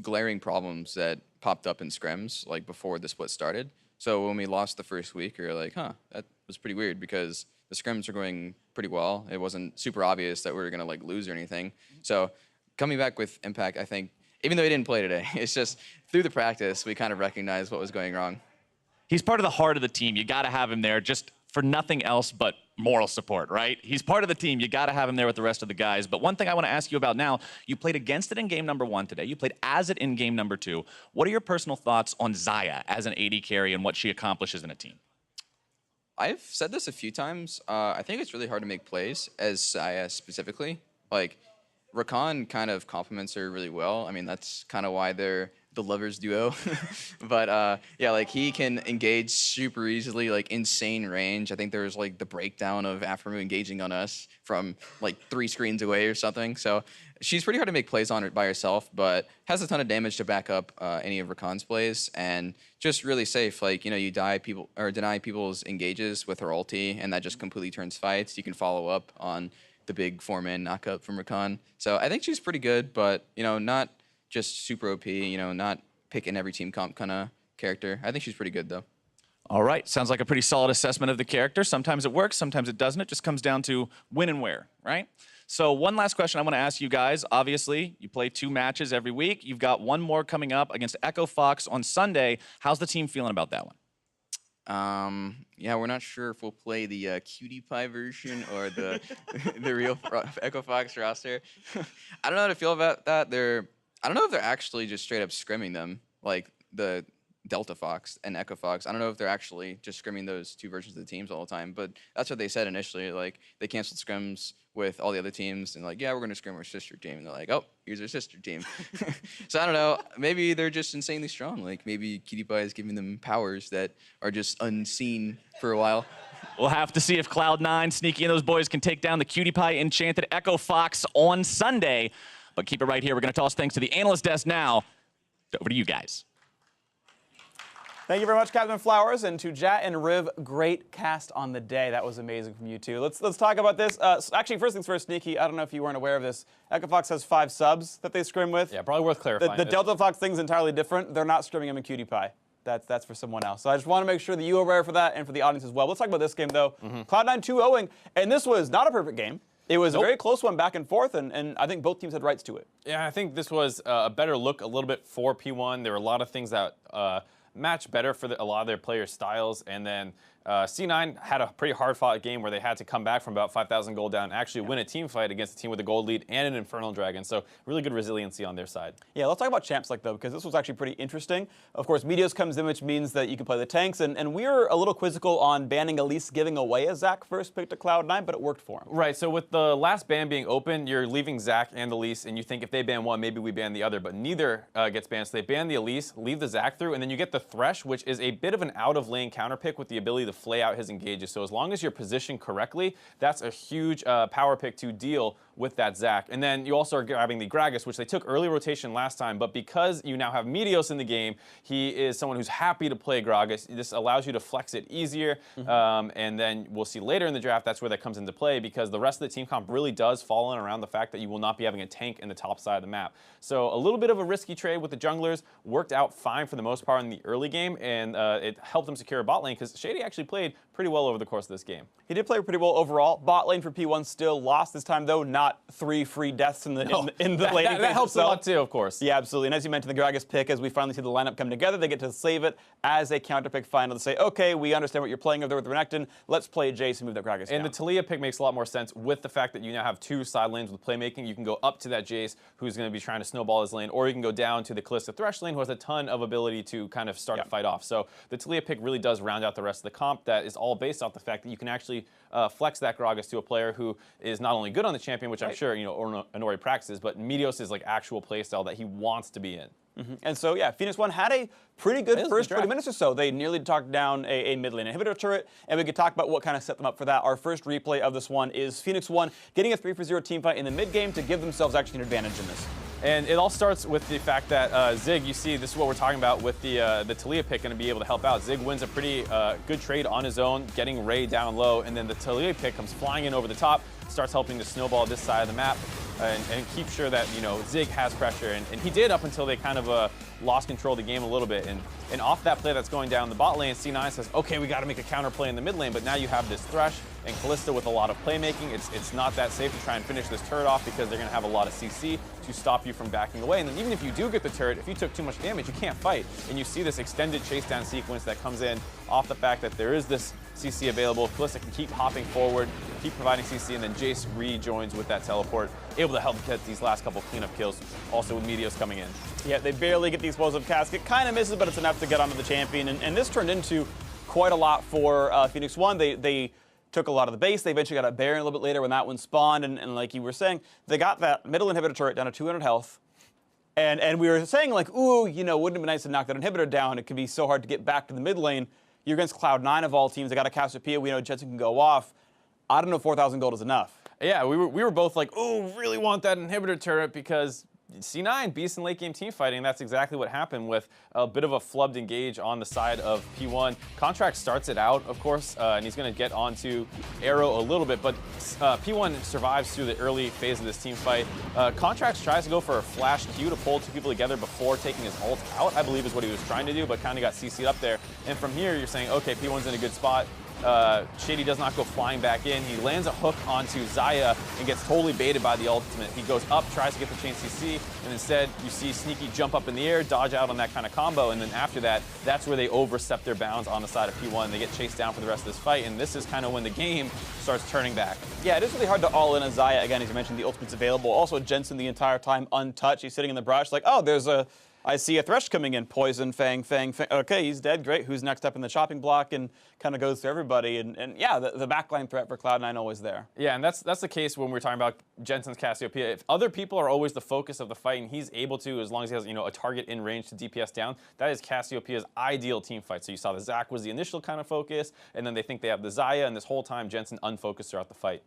glaring problems that popped up in scrims like before the split started. So when we lost the first week, we were like, that was pretty weird because the scrims were going pretty well. It wasn't super obvious that we were going to like lose or anything. So coming back with Impact, I think, even though he didn't play today, it's just through the practice, we kind of recognized what was going wrong. He's part of the heart of the team. You got to have him there just for nothing else but moral support, right? He's part of the team. You got to have him there with the rest of the guys. But one thing I want to ask you about now, you played against it in game number 1 today. You played as it in game number 2. What are your personal thoughts on Xayah as an AD carry and what she accomplishes in a team? I've said this a few times. I think it's really hard to make plays as Xayah specifically. Like, Rakan kind of complements her really well. I mean, that's kind of why they're the lovers duo. But yeah, like he can engage super easily, like insane range. I think there's like the breakdown of Aphromoo engaging on us from like 3 screens away or something. So she's pretty hard to make plays on it by herself, but has a ton of damage to back up any of Rakan's plays, and just really safe. Like, you deny people's engages with her ulti, and that just completely turns fights. You can follow up on the big 4-man knockup from Rakan. So I think she's pretty good, but not just super OP, not picking every team comp kind of character. I think she's pretty good though. All right, sounds like a pretty solid assessment of the character. Sometimes it works, sometimes it doesn't. It just comes down to when and where, right? So one last question I want to ask you guys. Obviously, you play 2 matches every week. You've got one more coming up against Echo Fox on Sunday. How's the team feeling about that one? Yeah, we're not sure if we'll play the cutie pie version or the the real Echo Fox roster. I don't know how to feel about that. I don't know if they're actually just straight up scrimming them, like the Delta Fox and Echo Fox. I don't know if they're actually just scrimming those 2 versions of the teams all the time, but that's what they said initially. Like, they canceled scrims with all the other teams and like, yeah, we're going to scrim our sister team. And they're like, oh, here's our sister team. So I don't know. Maybe they're just insanely strong. Like, maybe Cutie Pie is giving them powers that are just unseen for a while. We'll have to see if Cloud9, Sneaky, and those boys can take down the Cutie Pie enchanted Echo Fox on Sunday. But keep it right here. We're going to toss things to the analyst desk now. Over to you guys. Thank you very much, Captain Flowers, and to Jat and Riv, great cast on the day. That was amazing from you two. Let's talk about this. Actually, first things first, Sneaky, I don't know if you weren't aware of this. Echo Fox has 5 subs that they scrim with. Yeah, probably worth clarifying. The Delta Fox thing's entirely different. They're not scrimming him in Cutie Pie. That's for someone else. So I just want to make sure that you are aware for that and for the audience as well. Let's talk about this game, though. Cloud9 2-0-ing, and this was not a perfect game. It was a very close one back and forth, and I think both teams had rights to it. Yeah, I think this was a better look a little bit for P1. There were a lot of things that match better for a lot of their player styles, and then C9 had a pretty hard-fought game where they had to come back from about 5,000 gold down and actually win a team fight against a team with a gold lead and an Infernal Dragon. So really good resiliency on their side. Yeah, let's talk about Champ Select, though, because this was actually pretty interesting. Of course, Meteos comes in, which means that you can play the tanks, and we were a little quizzical on banning Elise giving away a Zac first pick to Cloud9, but it worked for him. Right, so with the last ban being open, you're leaving Zac and Elise, and you think if they ban one, maybe we ban the other, but neither gets banned. So they ban the Elise, leave the Zac through, and then you get the Thresh, which is a bit of an out-of-lane counter pick with the ability to flay out his engages. So as long as you're positioned correctly, that's a huge power pick to deal with that Zac. And then you also are grabbing the Gragas, which they took early rotation last time, but because you now have Meteos in the game, he is someone who's happy to play Gragas. This allows you to flex it easier, and then we'll see later in the draft, that's where that comes into play, because the rest of the team comp really does fall in around the fact that you will not be having a tank in the top side of the map. So a little bit of a risky trade with the junglers, worked out fine for the most part in the early game, and it helped them secure a bot lane, because Shady actually played pretty well over the course of this game. He did play pretty well overall. Bot lane for P1 still lost this time, though, not 3 free deaths in the lane. That helps a lot, too, of course. Yeah, absolutely. And as you mentioned, the Gragas pick, as we finally see the lineup come together, they get to save it as a counter pick final to say, okay, we understand what you're playing over there with Renekton. Let's play Jace and move that Gragas down. And the Talia pick makes a lot more sense with the fact that you now have 2 side lanes with playmaking. You can go up to that Jace, who's going to be trying to snowball his lane, or you can go down to the Kalista Thresh lane, who has a ton of ability to kind of start the fight off. So the Talia pick really does round out the rest of the comp. That is all based off the fact that you can actually flex that Gragas to a player who is not only good on the champion, which I'm sure Honori practices, but Meteos is like actual playstyle that he wants to be in. And so, yeah, Phoenix1 had a pretty good first 20 minutes or so. They nearly talked down a mid lane inhibitor turret, and we could talk about what kind of set them up for that. Our first replay of this one is Phoenix1 getting a 3-for-0 team fight in the mid game to give themselves actually an advantage in this. And it all starts with the fact that Zig, you see, this is what we're talking about with the Talia pick going to be able to help out. Zig wins a pretty good trade on his own, getting Ray down low, and then the Talia pick comes flying in over the top, starts helping to snowball this side of the map, and keep sure that, Zig has pressure. And he did up until they kind of lost control of the game a little bit. And off that play that's going down the bot lane, C9 says, okay, we got to make a counter play in the mid lane, but now you have this Thresh and Kalista with a lot of playmaking. It's not that safe to try and finish this turret off because they're going to have a lot of CC to stop you from backing away. And then even if you do get the turret, if you took too much damage, you can't fight. And you see this extended chase down sequence that comes in off the fact that there is this CC available. Kalista can keep hopping forward, keep providing CC, and then Jace rejoins with that teleport, able to help get these last couple cleanup kills, also with Meteos coming in. Yeah, they barely get the explosive casket. Kind of misses, but it's enough to get onto the champion. And this turned into quite a lot for Phoenix1. They took a lot of the base. They eventually got a Baron a little bit later when that one spawned. And like you were saying, they got that middle inhibitor turret down to 200 health. And we were saying, like, ooh, wouldn't it be nice to knock that inhibitor down? It could be so hard to get back to the mid lane. You're against Cloud9 of all teams. They got a Cassiopeia. We know Jensen can go off. I don't know if 4,000 gold is enough. Yeah, we were both like, ooh, really want that inhibitor turret because C9, beast and late game team fighting, that's exactly what happened with a bit of a flubbed engage on the side of P1. Contract starts it out, of course, and he's going to get onto Arrow a little bit, but P1 survives through the early phase of this team fight. Contracts tries to go for a flash Q to pull 2 people together before taking his ult out, I believe is what he was trying to do, but kind of got CC'd up there. And from here, you're saying, okay, P1's in a good spot. Shady does not go flying back in. He lands a hook onto Xayah and gets totally baited by the ultimate. He goes up, tries to get the chain CC, and instead you see Sneaky jump up in the air, dodge out on that kind of combo, and then after that, that's where they overstep their bounds on the side of P1. They get chased down for the rest of this fight, and this is kind of when the game starts turning back. Yeah, it is really hard to all in a Xayah. Again, as you mentioned, the ultimate's available. Also, Jensen the entire time untouched. He's sitting in the brush like, oh, I see a Thresh coming in. Poison, Fang. Okay, he's dead. Great. Who's next up in the chopping block? And kind of goes through everybody. And yeah, the backline threat for Cloud9 always there. Yeah, and that's the case when we're talking about Jensen's Cassiopeia. If other people are always the focus of the fight and he's able to, as long as he has a target in range to DPS down, that is Cassiopeia's ideal team fight. So you saw the Zac was the initial kind of focus, and then they think they have the Xayah, and this whole time Jensen unfocused throughout the fight.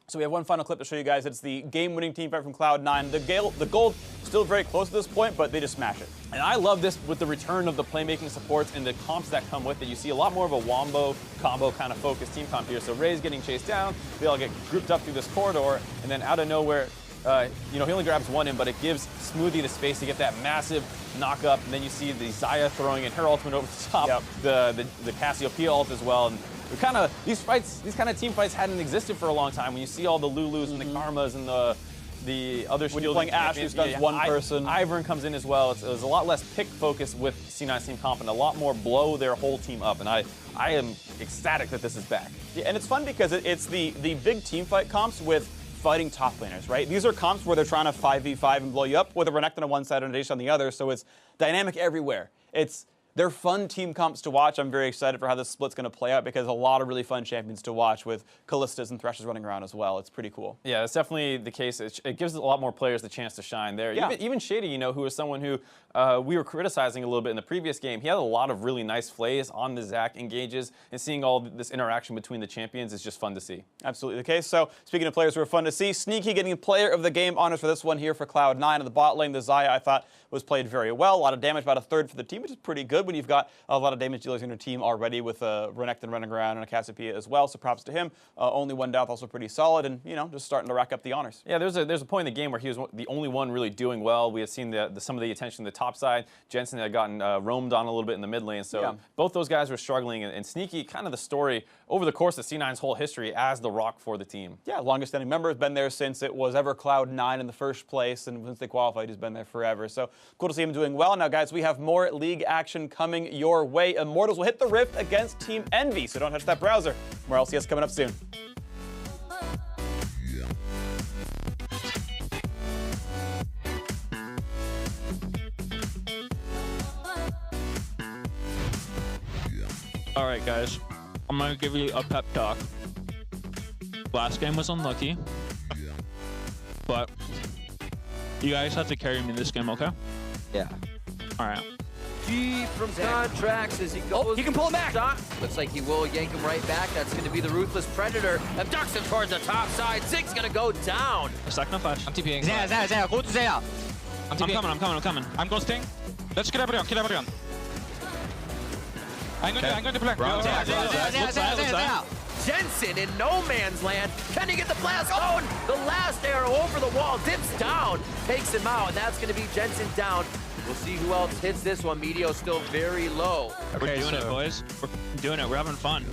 So we have one final clip to show you guys. It's the game-winning team fight from Cloud9. The gold still very close at this point, but they just smash it. And I love this with the return of the playmaking supports and the comps that come with it. You see a lot more of a wombo combo kind of focused team comp here. So Ray's getting chased down. They all get grouped up through this corridor, and then out of nowhere, he only grabs one in, but it gives Smoothie the space to get that massive knock up. And then you see the Xayah throwing in her ultimate over the top, the Cassiopeia ult as well. And these kind of team fights hadn't existed for a long time. When you see all the Lulus and the Karmas and the other when you're playing Ash, who stuns one person. Ivern comes in as well. It was a lot less pick focus with C9's team comp and a lot more blow their whole team up. And I am ecstatic that this is back. Yeah, and it's fun because it's the big team fight comps with fighting top laners, right? These are comps where they're trying to 5v5 and blow you up with a Renekton on one side and a Dash on the other, so it's dynamic everywhere. They're fun team comps to watch. I'm very excited for how this split's going to play out because a lot of really fun champions to watch with Kallistas and Threshers running around as well. It's pretty cool. Yeah, it's definitely the case. It gives a lot more players the chance to shine there. Yeah. Even Shady, you know, who is someone who we were criticizing a little bit in the previous game. He had a lot of really nice plays on the Zac engages, and seeing all this interaction between the champions is just fun to see. Absolutely the case. So speaking of players who are fun to see, Sneaky getting player of the game honors for this one here for Cloud9 on the bot lane. The Xayah, I thought, was played very well. A lot of damage, about a third for the team, which is pretty good when you've got a lot of damage dealers in your team already with a Renekton running around and a Cassiopeia as well. So props to him. Only one death, also pretty solid, and you know, just starting to rack up the honors. Yeah, there's a point in the game where he was the only one really doing well. We had seen some of the attention on the top side. Jensen had gotten roamed on a little bit in the mid lane, so both those guys were struggling. And Sneaky, kind of the story over the course of C9's whole history as the rock for the team. Yeah, longest standing member, has been there since it was ever Cloud9 in the first place, and since they qualified, he's been there forever. So cool to see him doing well. Now, guys, we have more league action coming your way. Immortals will hit the Rift against Team Envy, so don't touch that browser. More LCS coming up soon. All right, guys, I'm gonna give you a pep talk. Last game was unlucky, but you guys have to carry me this game, okay? Yeah. All right. Deep from contracts as he goes. Oh, he can pull him back. Shot. Looks like he will yank him right back. That's going to be the Ruthless Predator. Abducts him towards the top side. Zig's going to go down. A second of flash. I'm TPing. Xayah, go to Xayah. I'm coming. I'm ghosting. Let's kill everyone. I'm going to play. Xayah. Jensen in no man's land. Can he get the blast zone? The last arrow over the wall. Dips down. Takes him out. And that's going to be Jensen down. We'll see who else hits this one. Meteo's still very low. We're doing it, boys. We're doing it. We're having fun.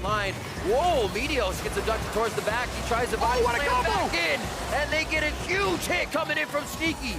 Line. Whoa, Meteos gets abducted towards the back. He tries to body slam back in. And they get a huge hit coming in from Sneaky.